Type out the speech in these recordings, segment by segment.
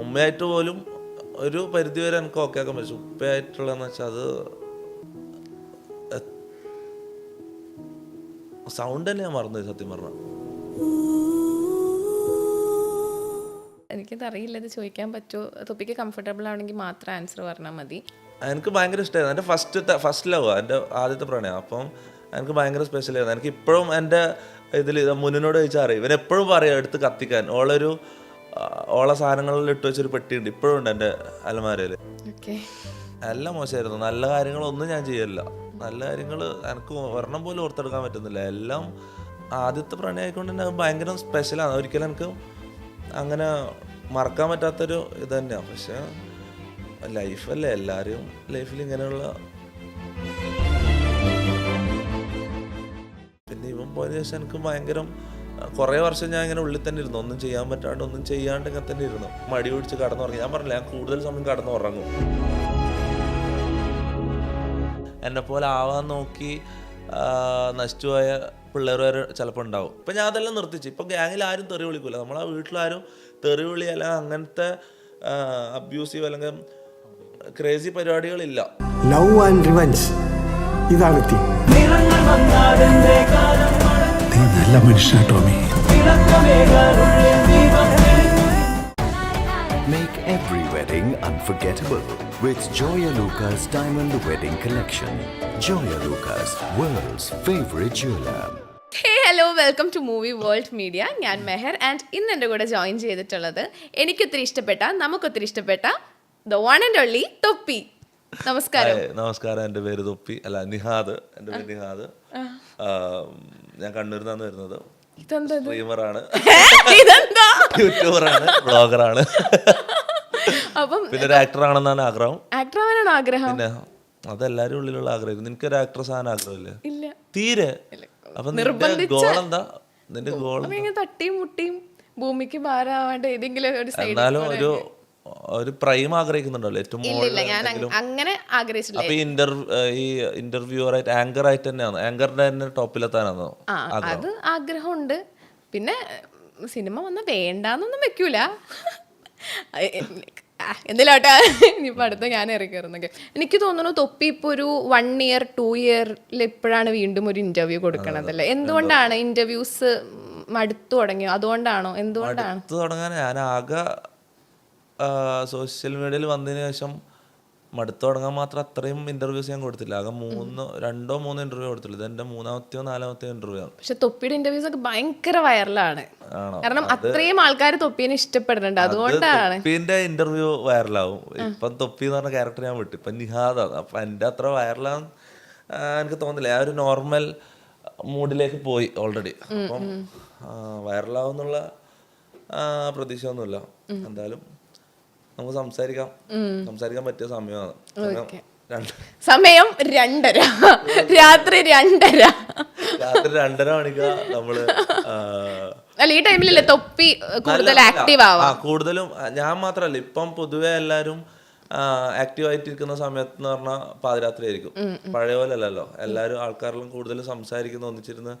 ഉമ്മയായിട്ട് പോലും ഒരു പരിധി വരെ എനിക്ക് ഓക്കെ ആക്കാൻ പറ്റും. ഉപ്പയായിട്ടുള്ളതെന്ന് വെച്ചാൽ അത് സൗണ്ട് തന്നെ ഞാൻ മറന്നു സത്യം പറഞ്ഞാൽ. എനിക്കതറിയില്ല, ഇത് ചോദിക്കാൻ പറ്റുമോ. തൊപ്പിക്ക് കംഫർട്ടബിൾ ആണെങ്കിൽ മാത്രം ആൻസർ പറഞ്ഞാൽ മതി. എനിക്ക് ഭയങ്കര ഇഷ്ടമായിരുന്നു. എൻ്റെ ഫസ്റ്റ് ലവ്, എൻ്റെ ആദ്യത്തെ പ്രണയം. അപ്പം എനിക്ക് ഭയങ്കര സ്പെഷ്യലായിരുന്നു. എനിക്ക് ഇപ്പോഴും എൻ്റെ ഇതിൽ മുന്നിനോട് ചോദിച്ചാൽ അറിയാം. ഇവനെപ്പോഴും പറയാം എടുത്ത് കത്തിക്കാൻ. ഓളെ സാധനങ്ങളിൽ ഇട്ട് വെച്ചൊരു പെട്ടിയുണ്ട്, ഇപ്പോഴും ഉണ്ട് എൻ്റെ അലമാരയിൽ. എല്ലാം മോശമായിരുന്നു. നല്ല കാര്യങ്ങളൊന്നും ഞാൻ ചെയ്യില്ല. നല്ല കാര്യങ്ങൾ എനിക്ക് ഒരെണ്ണം പോലും ഓർത്തെടുക്കാൻ പറ്റുന്നില്ല. എല്ലാം ആദ്യത്തെ പ്രണയം ആയിക്കൊണ്ട് തന്നെ ഭയങ്കര സ്പെഷ്യലാണ്. ഒരിക്കലും എനിക്ക് അങ്ങനെ മറക്കാൻ പറ്റാത്തൊരു ഇത് തന്നെയാണ്. പക്ഷെ ലൈഫല്ലേ, എല്ലാവരും ലൈഫിൽ ഇങ്ങനെയുള്ള. പിന്നെ ഇവൻ പോയതിനു ശേഷം എനിക്ക് ഭയങ്കര കുറേ വർഷം ഞാൻ ഇങ്ങനെ ഉള്ളിൽ തന്നെ ഇരുന്നു. ഒന്നും ചെയ്യാൻ പറ്റാണ്ട് ഒന്നും ചെയ്യാണ്ട് ഇങ്ങനെ തന്നെ ഇരുന്നു. മടി പിടിച്ച് കടന്നുറങ്ങി. ഞാൻ പറഞ്ഞില്ല, ഞാൻ കൂടുതൽ സമയം കടന്നുറങ്ങും. എന്നെപ്പോലെ ആവാൻ നോക്കി നശിച്ചുപോയ പിള്ളേർ വരെ ചിലപ്പോൾ ഉണ്ടാവും. ഇപ്പം ഞാൻ അതെല്ലാം നിർത്തിച്ചു. ഇപ്പം ഗ്യാങ്ങിൽ ആരും തെറി വിളിക്കില്ല. നമ്മളെ വീട്ടിലാരും തെറി വിളി അല്ലെങ്കിൽ അങ്ങനത്തെ അബ്യൂസീവ് അല്ലെങ്കിൽ ക്രേസി പരിപാടികളില്ല. ലവ് ആൻഡ് റിവഞ്ച്, ഇതാണ് നല്ല മനുഷ്യനാ Tomy. Make every wedding unforgettable with Joya Lucas Diamond Wedding Collection. Joya Lucas, world's favorite jeweler. Hello, welcome to movie world media. ഞാൻ മെഹർ ആൻഡ് ഇന്ന് എൻ്റെ കൂടെ ജോയിൻ ചെയ്തിട്ടുള്ളത് എനിക്കൊത്തിരി ഇഷ്ടപ്പെട്ട, നമുക്കൊത്തിരി ഇഷ്ടപ്പെട്ട ദ വൺ ആൻഡ് ഓൺലി തൊപ്പി. നമസ്കാരം. നമസ്കാരം. എൻ്റെ പേര് തൊപ്പി, അല്ല നിഹാദ്. എൻ്റെ പേര് നിഹാദ്. ഞാൻ കണ്ണൂരിൽ നിന്നാണ് വരുന്നത്. സ്ട്രീമറാണ്, യൂട്യൂബറാണ്, ബ്ലോഗറാണ്. അപ്പം പിന്നെ ഒരു ആക്ടർ ആണെന്നാണ് ആഗ്രഹം. ആക്ടർ ആവാനാണ് ആഗ്രഹം? പിന്നെ അതെല്ലാരും ഉള്ളിലുള്ള ആഗ്രഹം. നിനക്ക് ഒരു ആക്ട്രസ് ആകാൻ ആഗ്രഹമില്ലേ? ഇല്ല, തീരെ. അപ്പൊ നിന്റെ ഗോൾ എന്താ? നിന്റെ ഗോൾ തട്ടിയും മുട്ടിയും ഭൂമിക്ക് ഭാരമാവാണ്ട് ഏതെങ്കിലും ഒരു സൈഡ്. എന്നാലും ഒരു പ്രൈം ആഗ്രഹിക്കുന്നുണ്ടല്ലോ ഏറ്റവും അങ്ങനെ ആഗ്രഹിച്ചില്ല. അപ്പൊ ഈ ഇന്റർവ്യൂവർ ആയിട്ട് ആങ്കർ ആയിട്ട് തന്നെയാണ്, ആങ്കറിന്റെ തന്നെ ടോപ്പിലെത്താനാണോ? അത് ആഗ്രഹമുണ്ട്. പിന്നെ സിനിമ വന്ന വേണ്ടാന്നൊന്നും വെക്കൂല. എന്തിലോട്ടെ ഇനിയിപ്പോൾ അടുത്ത ഞാൻ ഇറങ്ങിയിരുന്നൊക്കെ. എനിക്ക് തോന്നുന്നു തൊപ്പി ഇപ്പോൾ ഒരു 1 year 2 yearൽ ഇപ്പോഴാണ് വീണ്ടും ഒരു ഇന്റർവ്യൂ കൊടുക്കണതല്ലേ? എന്തുകൊണ്ടാണ് ഇന്റർവ്യൂസ് മടുത്തു തുടങ്ങിയോ? അതുകൊണ്ടാണോ? എന്തുകൊണ്ടാണ് തുടങ്ങാൻ? ഞാൻ ആകെ സോഷ്യൽ മീഡിയയിൽ വന്നതിന് ശേഷം മടുത്തു തുടങ്ങാൻ മാത്രം അത്രയും ഇന്റർവ്യൂസ് ഞാൻ കൊടുത്തില്ല. ആകെ 2-3 ഇന്റർവ്യൂ കൊടുത്തില്ല. ഇത് എന്റെ 3-ാമത്തെയോ 4-ാമത്തെയോ ഇന്റർവ്യൂ ആണ്. പക്ഷെ തൊപ്പിയുടെ ഇന്റർവ്യൂസ് ഒക്കെ ഭയങ്കര വൈറലാണ്. കാരണം അത്രയും ആൾക്കാർ തൊപ്പിനെ ഇഷ്ടപ്പെടുന്നുണ്ട്. അതുകൊണ്ടാണ് തൊപ്പിന്റെ ഇന്റർവ്യൂ വൈറലാവും. ഇപ്പം തൊപ്പി എന്ന് പറഞ്ഞ ക്യാരക്ടർ ഞാൻ വിട്ടു. ഇപ്പം നിഹാദാണ്. അപ്പൊ എന്റെ അത്ര വൈറലാന്ന് എനിക്ക് തോന്നില്ല. ആ ഒരു നോർമൽ മൂഡിലേക്ക് പോയി ഓൾറെഡി. അപ്പം വൈറലാവുന്നുള്ള പ്രതീക്ഷ ഒന്നുമില്ല. എന്തായാലും നമുക്ക് സംസാരിക്കാൻ പറ്റിയ സമയമാണ്. സമയം 2:30, രാത്രി 2:30 മണിക്കാ നമ്മള്. അല്ല, ഈ ടൈമിലല്ലേ തൊപ്പി കൂടുതൽ ആക്റ്റീവ് ആവാം? കൂടുതലും ഞാൻ മാത്രല്ല, ഇപ്പം പൊതുവെ എല്ലാരും ആക്റ്റീവ് ആയിട്ടിരിക്കുന്ന സമയത്ത് എന്ന് പറഞ്ഞാൽ പാതിരാത്രി ആയിരിക്കും. പഴയ പോലെ അല്ലല്ലോ. എല്ലാവരും ആൾക്കാരെല്ലാം കൂടുതൽ സംസാരിക്കുന്ന, ഒന്നിച്ചിരുന്ന്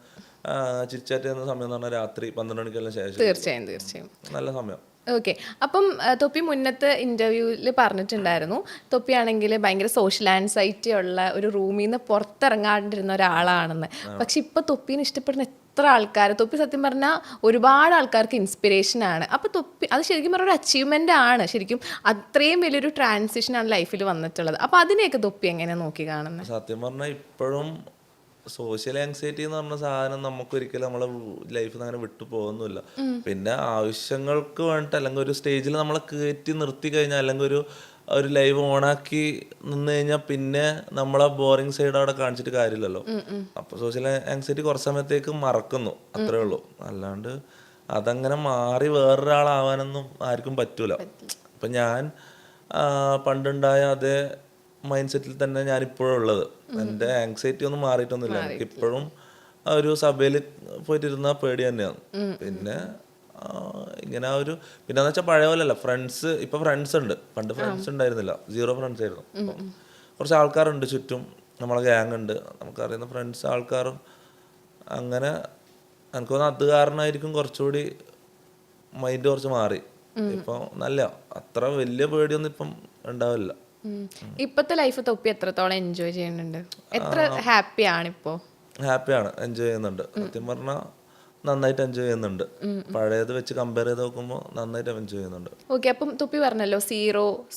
ചിരിച്ചാറ്റ് ചെയ്യുന്ന സമയം എന്ന് പറഞ്ഞാൽ രാത്രി 12 മണിക്കെല്ലാം ശേഷം. തീർച്ചയായും നല്ല സമയം. ഓക്കെ. അപ്പം തൊപ്പി മുന്നത്തെ ഇന്റർവ്യൂവിൽ പറഞ്ഞിട്ടുണ്ടായിരുന്നു, തൊപ്പിയാണെങ്കിൽ ഭയങ്കര സോഷ്യൽ ആൻസൈറ്റി ഉള്ള ഒരു റൂമിൽ നിന്ന് പുറത്തിറങ്ങാണ്ടിരുന്ന ഒരാളാണെന്ന്. പക്ഷെ ഇപ്പൊ തൊപ്പീനെ ഇഷ്ടപ്പെടുന്ന എത്ര ആൾക്കാർ! തൊപ്പി സത്യം പറഞ്ഞാൽ ഒരുപാട് ആൾക്കാർക്ക് ഇൻസ്പിറേഷനാണ്. അപ്പോൾ തൊപ്പി അത് ശരിക്കും പറഞ്ഞ ഒരു അച്ചീവ്മെൻ്റ് ആണ്. ശരിക്കും അത്രയും വലിയൊരു ട്രാൻസിഷനാണ് ലൈഫിൽ വന്നിട്ടുള്ളത്. അപ്പോൾ അതിനെയൊക്കെ തൊപ്പി എങ്ങനെ നോക്കി കാണുന്നത്? സത്യം പറഞ്ഞാൽ ഇപ്പോഴും സോഷ്യൽ ആങ്സൈറ്റി എന്ന് പറഞ്ഞ സാധനം നമുക്കൊരിക്കലും നമ്മളെ ലൈഫിൽ നിന്ന് അങ്ങനെ വിട്ടു പോകുന്നില്ല. പിന്നെ ആവശ്യങ്ങൾക്ക് വേണ്ടിട്ട് അല്ലെങ്കിൽ ഒരു സ്റ്റേജിൽ നമ്മളെ കയറ്റി നിർത്തി കഴിഞ്ഞാൽ അല്ലെങ്കിൽ ഒരു ലൈവ് ഓണാക്കി നിന്ന് കഴിഞ്ഞാൽ പിന്നെ നമ്മളെ ബോറിംഗ് സൈഡ് അവിടെ കാണിച്ചിട്ട് കാര്യമില്ലല്ലോ. അപ്പൊ സോഷ്യൽ ആങ്സൈറ്റി കുറച്ച് സമയത്തേക്ക് മറക്കുന്നു, അത്രേ ഉള്ളൂ. അല്ലാണ്ട് അതങ്ങനെ മാറി വേറൊരാളാവാനൊന്നും ആർക്കും പറ്റൂല. ഇപ്പൊ ഞാൻ പണ്ടുണ്ടായ അതേ മൈൻഡ് സെറ്റിൽ തന്നെ ഞാൻ ഇപ്പോഴും ഉള്ളത്. എൻ്റെ ആങ്സൈറ്റി ഒന്നും മാറിയിട്ടൊന്നുമില്ല. എനിക്ക് ഇപ്പോഴും ഒരു സഭയിൽ പോയിട്ടിരുന്നാൽ പേടി തന്നെയാണ്. പിന്നെ ഇങ്ങനെ പിന്നെന്ന് വെച്ചാൽ പഴയ പോലെയല്ല. ഇപ്പൊ ഫ്രണ്ട്സ് ഉണ്ട്. പണ്ട് ഫ്രണ്ട്സ് ഉണ്ടായിരുന്നില്ല, 0 ഫ്രണ്ട്സ് ആയിരുന്നു. കുറച്ച് ആൾക്കാരുണ്ട് ചുറ്റും, നമ്മളെ ഗ്യാങ് ഉണ്ട്, നമുക്കറിയുന്ന ഫ്രണ്ട്സ് ആൾക്കാരും. അങ്ങനെ എനിക്ക് തോന്നുന്നു അത് കാരണമായിരിക്കും കുറച്ചുകൂടി മൈൻഡ് കുറച്ച് മാറി. ഇപ്പൊ നല്ല അത്ര വലിയ പേടിയൊന്നും ഇപ്പം ഉണ്ടാവില്ല. ഇപ്പത്തെ ലൈഫ് തൊപ്പി എത്രത്തോളം എൻജോയ് ചെയ്യുന്നുണ്ട്? എത്ര ഹാപ്പി ആണ് ഇപ്പോ? ഹാപ്പിയാണ്, എൻജോയ് ചെയ്യുന്നുണ്ട്. സത്യം പറഞ്ഞാൽ നന്നായിട്ട് എൻജോയ് ചെയ്യുന്നുണ്ട്. പഴയത് വെച്ച് കമ്പയർ ചെയ്ത് നോക്കുമ്പോൾ നന്നായിട്ട് എൻജോയ് ചെയ്യുന്നുണ്ട്. ഓക്കെ, അപ്പം തൊപ്പി പറഞ്ഞല്ലോ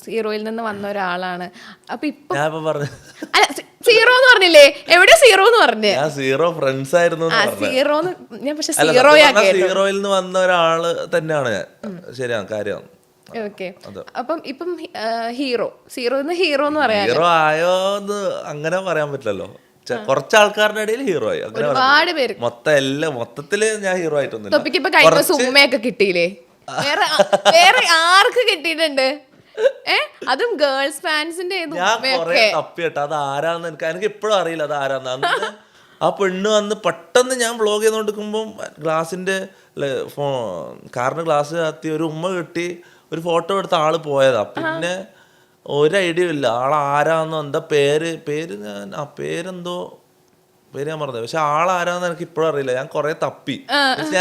സീറോയിൽ നിന്ന് വന്ന ഒരാളാണ്. അപ്പൊ ഇപ്പൊ ഞാൻ ഇപ്പൊ പറഞ്ഞു സീറോ എന്ന് പറഞ്ഞില്ലേ? എവിടെ സീറോ എന്ന് പറഞ്ഞേ? ഞാൻ സീറോ ഫ്രണ്ട്സ് ആയിരുന്നു സീറോന്ന് ഞാൻ പക്ഷെ സീറോയിൽ നിന്ന് വന്ന ഒരാള് തന്നെയാണ് ഞാൻ. ശരിയാണ്, കാര്യമാണ്. ഓക്കെ, അപ്പം ഇപ്പം സീറോന്ന് ഹീറോ എന്ന് പറയാം. ഹീറോ ആയോന്ന് അങ്ങനെ പറയാൻ പറ്റില്ലല്ലോ. കുറച്ച് ആൾക്കാരുടെ ഇടയിൽ ഹീറോ ആയി, അങ്ങനെ ഒരുപാട് പേര്. മൊത്തത്തില് ഞാൻ ഹീറോ ആയിട്ടൊന്നുമില്ല. തൊപ്പിക്ക് ഇപ്പൊ കഴിഞ്ഞ ഉമ്മയൊക്കെ കിട്ടിയില്ലേ? വേറെ ആർക്ക് കിട്ടിയിട്ടുണ്ട്? അതും ഗേൾസ് ഫാൻസിന്റെ ഞാൻ കൊറേ തപ്പിട്ടോ അത് ആരാന്ന് എനിക്ക് ഇപ്പോഴും അറിയില്ല അത് ആരാന്ന്. അന്ന് ആ പെണ്ണ് വന്ന് പെട്ടെന്ന് ഞാൻ വ്ളോഗ് ചെയ്തോണ്ടിരിക്കുമ്പോ ഗ്ലാസിന്റെ കാറിന് ഗ്ലാസ് കത്തി ഒരു ഉമ്മ കിട്ടി ഒരു ഫോട്ടോ എടുത്ത ആള് പോയതാ. പിന്നെ ഒരു ഐഡിയ ഇല്ല ആളാരാന്നോ എന്താ പേര് ഞാൻ പറഞ്ഞത്. പക്ഷെ ആളാരാന്ന് എനിക്ക് ഇപ്പോഴും അറിയില്ല. ഞാൻ കൊറേ തപ്പി,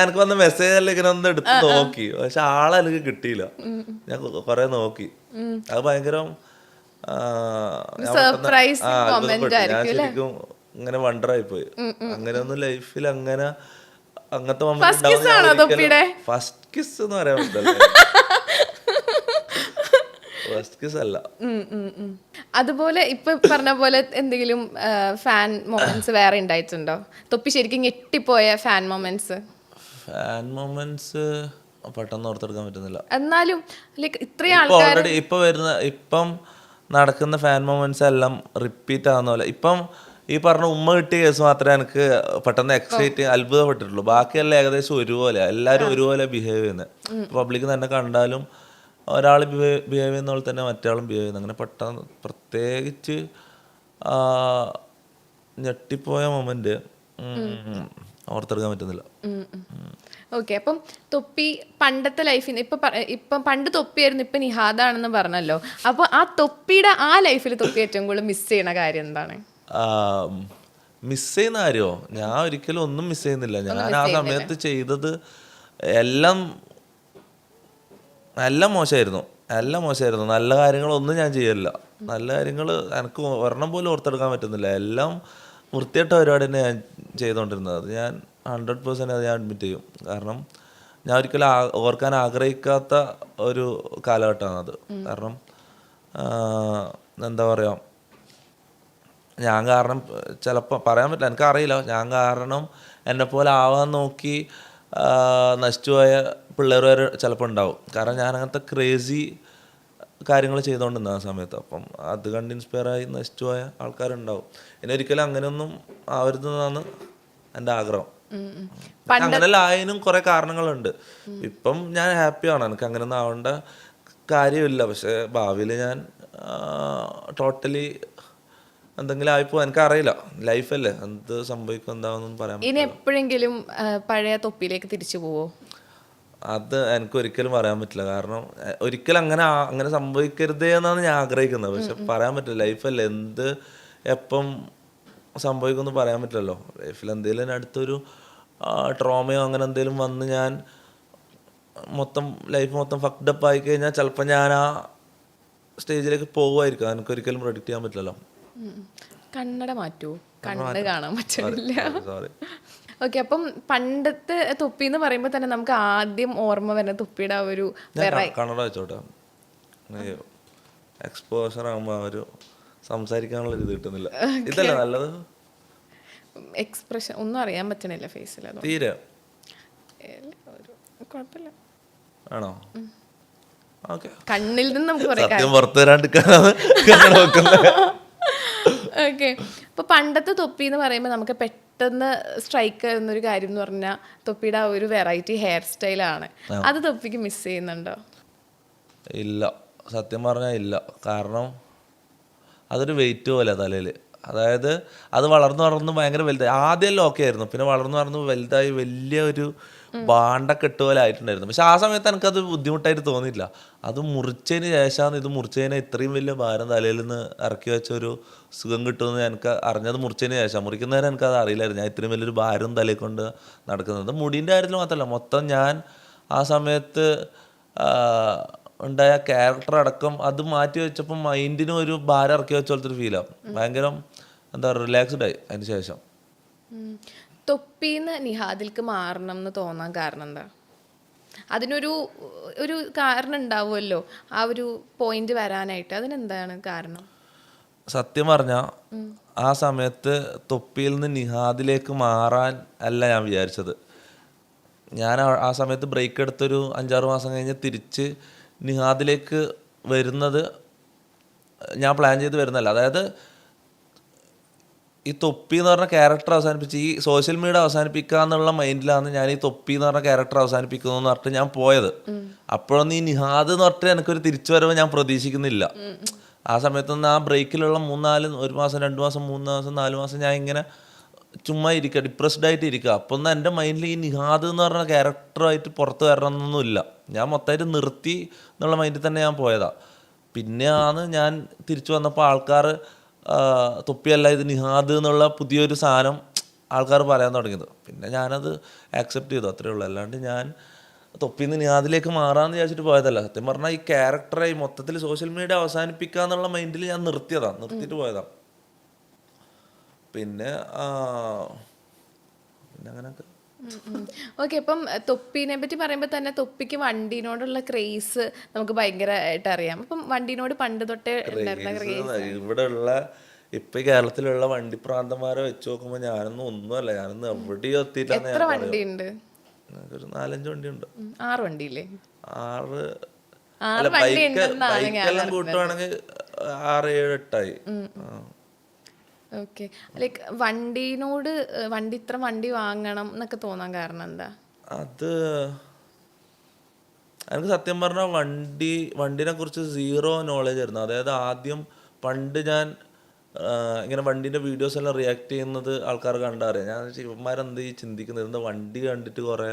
എനിക്ക് വന്ന മെസ്സേജ് എല്ലാം ഇങ്ങനെ ഒന്ന് എടുത്ത് നോക്കി, പക്ഷെ ആളെ എനിക്ക് കിട്ടിയില്ല. ഞാൻ കൊറേ നോക്കി. അത് ഭയങ്കര ഞാൻ ശരിക്കും ഇങ്ങനെ വണ്ടറായി പോയി. അങ്ങനെ ഒന്നും ലൈഫിൽ അങ്ങനത്തെ ഫസ്റ്റ് കിസ് എന്ന് പറയാൻ പറ്റില്ല. അതുപോലെ ഇപ്പൊ പറഞ്ഞ പോലെ എന്തെങ്കിലും ഫാൻ മൊമെന്റ്സ് വേറെ ഉണ്ടായിട്ടുണ്ടോ? തൊപ്പി ശരിക്കും ഞെട്ടിപ്പോയ ഫാൻ മൊമെന്റ്സ് പെട്ടെന്ന് ഓർത്തെടുക്കാൻ പറ്റുന്നില്ല. എന്നാലും ഇത്രയും ആൾക്കാർ ഇപ്പം നടക്കുന്ന ഫാൻ മൊമെന്റ്സ് എല്ലാം റിപ്പീറ്റ് ആവുന്ന പോലെ. ഇപ്പം ഈ പറഞ്ഞ ഉമ്മ കിട്ടിയ കേസ് മാത്രമേ എനിക്ക് പെട്ടെന്ന് എക്സൈറ്റ് അത്ഭുതപ്പെട്ടിട്ടുള്ളൂ. ബാക്കിയെല്ലാം ഏകദേശം ഒരുപോലെ, എല്ലാവരും ഒരുപോലെ ബിഹേവ് ചെയ്യുന്നത്. പബ്ലിക് തന്നെ കണ്ടാലും ഒരാൾ ബിഹേവ് ചെയ്യുന്ന പോലെ തന്നെ മറ്റേ ബിഹേവ് ചെയ്യുന്നത്. അങ്ങനെ പെട്ടെന്ന് പ്രത്യേകിച്ച് ഞെട്ടിപ്പോയ മൊമെന്റ് ഓർത്തെടുക്കാൻ പറ്റുന്നില്ല. ഓക്കെ, അപ്പം തൊപ്പി പണ്ടത്തെ ലൈഫിൽ ഇപ്പം പണ്ട് തൊപ്പിയായിരുന്നു, ഇപ്പൊ നിഹാദാണെന്ന് പറഞ്ഞല്ലോ. അപ്പൊ ആ തൊപ്പിയുടെ ആ ലൈഫിൽ തൊപ്പി ഏറ്റവും കൂടുതൽ മിസ് ചെയ്യണ കാര്യം എന്താണ്? മിസ് ചെയ്യുന്ന കാര്യമോ? ഞാൻ ഒരിക്കലും ഒന്നും മിസ് ചെയ്യുന്നില്ല. ഞാൻ ആ സമയത്ത് ചെയ്തത് എല്ലാം മോശമായിരുന്നു. നല്ല കാര്യങ്ങളൊന്നും ഞാൻ ചെയ്യില്ല. നല്ല കാര്യങ്ങൾ എനിക്ക് ഒരെണ്ണം പോലും ഓർത്തെടുക്കാൻ പറ്റുന്നില്ല. എല്ലാം വൃത്തിയായിട്ട പരിപാടി തന്നെ ഞാൻ ചെയ്തുകൊണ്ടിരുന്നത്. അത് ഞാൻ 100% അത് ഞാൻ അഡ്മിറ്റ് ചെയ്യും. കാരണം ഞാൻ ഒരിക്കലും ഓർക്കാൻ ആഗ്രഹിക്കാത്ത ഒരു കാലഘട്ടമാണ് അത്. കാരണം എന്താ പറയുക, ഞാൻ കാരണം ചിലപ്പോൾ പറയാൻ പറ്റില്ല, എനിക്കറിയില്ല. ഞാൻ കാരണം എന്നെപ്പോലെ ആവാൻ നോക്കി നശിച്ചുപോയ പിള്ളേർ വരെ ചിലപ്പോൾ ഉണ്ടാവും. കാരണം ഞാൻ അങ്ങനത്തെ ക്രേസി കാര്യങ്ങൾ ചെയ്തുകൊണ്ടിരുന്ന ആ സമയത്ത്. അപ്പം അത് കണ്ട് ഇൻസ്പയറായി നശിച്ചുപോയ ആൾക്കാരുണ്ടാവും. ഇനി ഒരിക്കലും അങ്ങനെയൊന്നും ആവരുതെന്നാണ് എൻ്റെ ആഗ്രഹം. അങ്ങനെല്ലാം ആയതിനും കുറെ കാരണങ്ങളുണ്ട്. ഇപ്പം ഞാൻ ഹാപ്പിയാണ്, എനിക്ക് അങ്ങനെയൊന്നും ആവേണ്ട കാര്യമില്ല. പക്ഷെ ഭാവിയിൽ ഞാൻ ടോട്ടലി എന്തെങ്കിലും ആയിപ്പോ എനിക്കറിയില്ല. ലൈഫല്ലേ, എന്ത് സംഭവിക്കും എന്താണെന്നും പറയാൻ. ഇനി എപ്പോഴെങ്കിലും പഴയ തൊപ്പിയിലേക്ക് തിരിച്ചു പോവോ? അത് എനിക്ക് ഒരിക്കലും പറയാൻ പറ്റില്ല. കാരണം ഒരിക്കലും അങ്ങനെ സംഭവിക്കരുതേ എന്നാണ് ഞാൻ ആഗ്രഹിക്കുന്നത്. പക്ഷെ പറയാൻ പറ്റില്ല. ലൈഫല്ലേ, എന്ത് എപ്പം സംഭവിക്കുമെന്ന് പറയാൻ പറ്റില്ലല്ലോ. ലൈഫിൽ എന്തെങ്കിലും അടുത്തൊരു ട്രോമയോ അങ്ങനെ എന്തെങ്കിലും വന്ന് ഞാൻ ലൈഫ് മൊത്തം ഫക്ഡപ്പ് ആയി കഴിഞ്ഞാൽ ചിലപ്പോൾ ഞാൻ ആ സ്റ്റേജിലേക്ക് പോകുമായിരിക്കും. എനിക്കൊരിക്കലും പ്രെഡിക്റ്റ് ചെയ്യാൻ പറ്റില്ലല്ലോ. കണ്ണട മാറ്റുമോ? കണ്ണ് കാണാൻ പറ്റില്ല. ഓക്കെ, അപ്പം പണ്ടത്തെ തൊപ്പി എന്ന് പറയുമ്പോൾ തന്നെ നമുക്ക് ആദ്യം ഓർമ്മ വരുന്ന തൊപ്പിയുടെ ആ ഒരു കണ്ണട വെച്ചോട്ടെ. എക്സ്പോഷർ ആകുമ്പോൾ ആ ഒരു സംസാരിക്കാനുള്ള ഇത് കിട്ടുന്നില്ല. ഇതല്ല നല്ലത്. എക്സ്പ്രഷൻ ഒന്നും അറിയാൻ പറ്റണില്ല ഫേസിൽ. തീരെ കുഴപ്പമില്ല ആണോ? കണ്ണിൽ നിന്ന് നമുക്ക് പുറത്തു വരാണ്ടിരിക്കാനാണ്. ഓക്കെ, അപ്പൊ പണ്ടത്തെ തൊപ്പി എന്ന് പറയുമ്പോൾ നമുക്ക് പെട്ടെന്ന് സ്ട്രൈക്ക് എന്നൊരു കാര്യം എന്ന് പറഞ്ഞാൽ തൊപ്പിയുടെ ആ ഒരു വെറൈറ്റി ഹെയർ സ്റ്റൈലാണ്. അത് തൊപ്പിക്ക് മിസ് ചെയ്യുന്നുണ്ടോ? ഇല്ല, സത്യം പറഞ്ഞാൽ ഇല്ല. കാരണം അതൊരു വെയിറ്റ് പോലെ തലയിൽ. അതായത് അത് വളർന്ന് ഭയങ്കര വലുതായി. ആദ്യം ഓക്കെ ആയിരുന്നു, പിന്നെ വളർന്ന് വലുതായി വലിയ ഒരു ബാണ്ടക്കെട്ട് പോലെ ആയിട്ടുണ്ടായിരുന്നു. പക്ഷെ ആ സമയത്ത് എനിക്കത് ബുദ്ധിമുട്ടായിട്ട് തോന്നിയില്ല. അത് മുറിച്ചതിന് ശേഷമാണ് ഇത് മുറിച്ചതിന് ഇത്രയും വലിയ ഭാരം തലയിൽ നിന്ന് ഇറക്കി വെച്ചൊരു സുഖം കിട്ടുമെന്ന് എനിക്ക് അറിഞ്ഞത് മുറിച്ചതിന് ശേഷം. മുറിക്കുന്നവരെ എനിക്കത് അറിയില്ലായിരുന്നു ഞാൻ ഇത്രയും വലിയൊരു ഭാരം തലയിൽ കൊണ്ട് നടക്കുന്നത്. മുടീൻ്റെ കാര്യത്തിൽ മാത്രമല്ല, മൊത്തം ഞാൻ ആ സമയത്ത് ഉണ്ടായ ക്യാരക്ടർ അടക്കം അത് മാറ്റി വെച്ചപ്പോൾ മൈൻഡിന് ഒരു ഭാരം ഇറക്കി വെച്ച പോലത്തെ ഒരു ഫീലാണ്. ഭയങ്കര എന്താ പറയുക, റിലാക്സ്ഡ് ആയി അതിന് ശേഷം. തൊപ്പിന്ന് നിഹാദിൽക്ക് മാറണം എന്ന് തോന്നാൻ കാരണം എന്താ? അതിനൊരു ഒരു കാരണം ഉണ്ടാവുമല്ലോ, ആ ഒരു പോയിന്റ് വരാനായിട്ട്. അതിനെന്താണ് കാരണം? സത്യം പറഞ്ഞാൽ ആ സമയത്ത് തൊപ്പിയിൽ നിന്ന് നിഹാദിലേക്ക് മാറാൻ അല്ല ഞാൻ വിചാരിച്ചത്. ഞാൻ ആ സമയത്ത് ബ്രേക്ക് എടുത്തൊരു 5-6 മാസം കഴിഞ്ഞ് തിരിച്ച് നിഹാദിലേക്ക് വരുന്നത് ഞാൻ പ്ലാൻ ചെയ്ത് വരുന്നതല്ല. അതായത് ഈ തൊപ്പി എന്ന് പറഞ്ഞ ക്യാരക്ടർ അവസാനിപ്പിച്ച് ഈ സോഷ്യൽ മീഡിയ അവസാനിപ്പിക്കുക എന്നുള്ള മൈൻഡിലാണ് ഞാൻ ഈ തൊപ്പി എന്ന് പറഞ്ഞ ക്യാരക്ടർ അവസാനിപ്പിക്കുന്നു എന്ന് പറഞ്ഞിട്ട് ഞാൻ പോയത്. അപ്പോഴൊന്നും ഈ നിഹാദ് എന്ന് പറഞ്ഞിട്ട് എനിക്കൊരു തിരിച്ചു വരവ് ഞാൻ പ്രതീക്ഷിക്കുന്നില്ല. ആ സമയത്തൊന്നും ആ ബ്രേക്കിലുള്ള 1 മാസം 2 മാസം 3 മാസം 4 മാസം ഞാൻ ഇങ്ങനെ ചുമ്മാ ഇരിക്കുക, ഡിപ്രസ്ഡ് ആയിട്ട് ഇരിക്കുക. അപ്പോൾ ഒന്നും എൻ്റെ മൈൻഡിൽ ഈ നിഹാദ് എന്ന് പറഞ്ഞ ക്യാരക്ടറായിട്ട് പുറത്ത് വരണമെന്നൊന്നുമില്ല. ഞാൻ മൊത്തമായിട്ട് നിർത്തി എന്നുള്ള മൈൻഡിൽ തന്നെ ഞാൻ പോയതാണ്. പിന്നെയാണ് ഞാൻ തിരിച്ചു വന്നപ്പോൾ ആൾക്കാർ തൊപ്പിയല്ല ഇത് നിഹാദ് എന്നുള്ള പുതിയൊരു സാധനം ആൾക്കാർ പറയാൻ തുടങ്ങിയത്. പിന്നെ ഞാനത് ആക്സെപ്റ്റ് ചെയ്തു, അത്രയേ ഉള്ളൂ. അല്ലാണ്ട് ഞാൻ തൊപ്പിന്ന് നിഹാദിലേക്ക് മാറാമെന്ന് വിചാരിച്ചിട്ട് പോയതല്ല. സത്യം പറഞ്ഞാൽ ഈ ക്യാരക്ടറെ മൊത്തത്തിൽ സോഷ്യൽ മീഡിയ അവസാനിപ്പിക്കുക എന്നുള്ള മൈൻഡിൽ ഞാൻ നിർത്തിയിട്ട് പോയതാണ്. പിന്നെ അങ്ങനെയൊക്കെ. ഓക്കെ, അപ്പം തൊപ്പിനെ പറ്റി പറയുമ്പോൾ തന്നെ തൊപ്പിക്ക് വണ്ടീനോടുള്ള ക്രേസ് നമുക്ക് ഭയങ്കരമായിട്ട് അറിയാം. അപ്പം വണ്ടീനോട് പണ്ട് തൊട്ടേ ഉണ്ടായിരുന്ന ക്രേസ് ഇവിടെ ഉള്ള ഇപ്പൊ കേരളത്തിലുള്ള വണ്ടി പ്രാന്തന്മാരെ വെച്ച് നോക്കുമ്പോ ഞാനൊന്നും ഒന്നുമല്ല. ഞാനൊന്നും എവിടെയും എത്തിയിട്ടാണ്. എത്ര വണ്ടിയുണ്ട്? ഒരു 4-5 വണ്ടിയുണ്ട്. 6 വണ്ടിയില്ലേ? 6 അല്ല, ബൈക്കെല്ലാം കൂട്ടുവാണെങ്കിൽ 6-7-8 ആയി. ഓക്കെ, ലൈക്ക് വണ്ടി ഇത്ര വണ്ടി വാങ്ങണം എന്നൊക്കെ തോന്നാൻ കാരണം എന്താ? അത് എനിക്ക് സത്യം പറഞ്ഞാൽ വണ്ടിനെ കുറിച്ച് 0 നോളേജ് ആയിരുന്നു. അതായത് ആദ്യം പണ്ട് ഞാൻ ഇങ്ങനെ വണ്ടീൻ്റെ വീഡിയോസ് എല്ലാം റിയാക്ട് ചെയ്യുന്നത് ആൾക്കാർ കണ്ടറിയാം. ഞാൻ ഇവന്മാരെന്ത് ഈ ചിന്തിക്കുന്നത്, എന്താ വണ്ടി കണ്ടിട്ട് കുറേ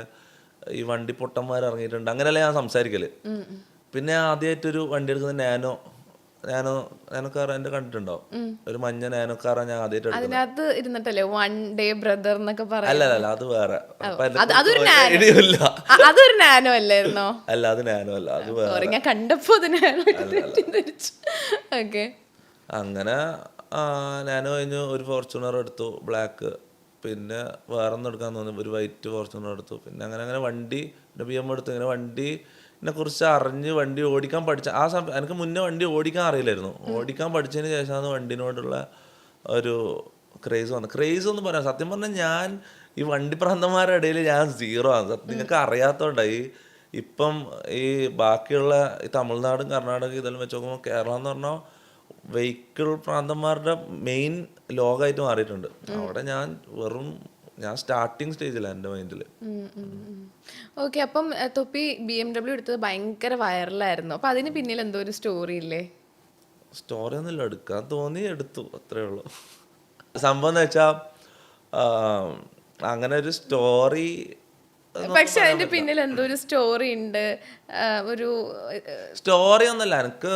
ഈ വണ്ടി പൊട്ടന്മാർ ഇറങ്ങിയിട്ടുണ്ട്, അങ്ങനെയല്ല ഞാൻ സംസാരിക്കല്. പിന്നെ ആദ്യമായിട്ടൊരു വണ്ടി എടുക്കുന്നത് നാനോ കാർ എൻ്റെ കണ്ടിട്ടുണ്ടോ? ഒരു മഞ്ഞ നാനോ കാറാണ് ഞാൻ ആദ്യമായിട്ട് എടുക്കുന്നത്. അതിനകത്ത് ഇരുന്നിട്ടല്ലേ വൺ ഡേ ബ്രദർ എന്നൊക്കെ പറയാം? അല്ല, അത് വേറെ. അതൊരു നാനോ അല്ലായിരുന്നോ? അല്ല, അത് നാനോ അല്ല, അത് വേറെ. ഞാൻ കണ്ടപ്പോ ഓക്കെ. അങ്ങനെ നാനോ കഴിഞ്ഞ് ഒരു ഫോർച്യൂണർ എടുത്തു, ബ്ലാക്ക്. പിന്നെ വേറെ ഒന്നും എടുക്കാൻ തോന്നി, ഒരു വൈറ്റ് ഫോർച്യൂണർ എടുത്തു. പിന്നെ അങ്ങനെ വണ്ടി BM എടുത്തു. ഇങ്ങനെ വണ്ടിനെ കുറിച്ച് അറിഞ്ഞ് വണ്ടി ഓടിക്കാൻ പഠിച്ച ആ സമയം എനിക്ക് മുന്നേ വണ്ടി ഓടിക്കാൻ അറിയില്ലായിരുന്നു. ഓടിക്കാൻ പഠിച്ചതിന് ശേഷമാണ് വണ്ടിനോടുള്ള ഒരു ക്രേസ് വന്നത്. ക്രേസ് എന്ന് പറയാം, സത്യം പറഞ്ഞാൽ ഞാൻ ഈ വണ്ടി പ്രാന്തന്മാരുടെ ഇടയിൽ ഞാൻ 0 ആണ്. നിങ്ങൾക്ക് അറിയാത്തതുകൊണ്ടായി. ഇപ്പം ഈ ബാക്കിയുള്ള ഈ തമിഴ്നാടും കർണാടക ഇതെല്ലാം വെച്ച് നോക്കുമ്പോൾ കേരളം എന്ന് പറഞ്ഞാൽ വെഹിക്കിൾ പ്രാന്തന്മാരുടെ മെയിൻ ലോകമായിട്ട് മാറിയിട്ടുണ്ട്. അവിടെ ഞാൻ സ്റ്റാർട്ടിങ് സ്റ്റേജിലാണ് എൻ്റെ മൈൻഡിൽ. ഓക്കെ, അപ്പം തൊപ്പി BMW എടുത്തത് ഭയങ്കര വൈറലായിരുന്നു. അപ്പം അതിന് പിന്നിൽ എന്തോ ഒരു സ്റ്റോറി ഇല്ലേ? സ്റ്റോറി ഒന്നുമില്ല, എടുക്കാൻ തോന്നി എടുത്തു, അത്രേ ഉള്ളൂ. സംഭവം എന്ന് വെച്ചാൽ അങ്ങനെ ഒരു സ്റ്റോറി, പക്ഷെ അതിന്റെ പിന്നിൽ എന്തോ ഒരു സ്റ്റോറി ഉണ്ട്. ഒരു സ്റ്റോറി ഒന്നുമല്ല. എനിക്ക്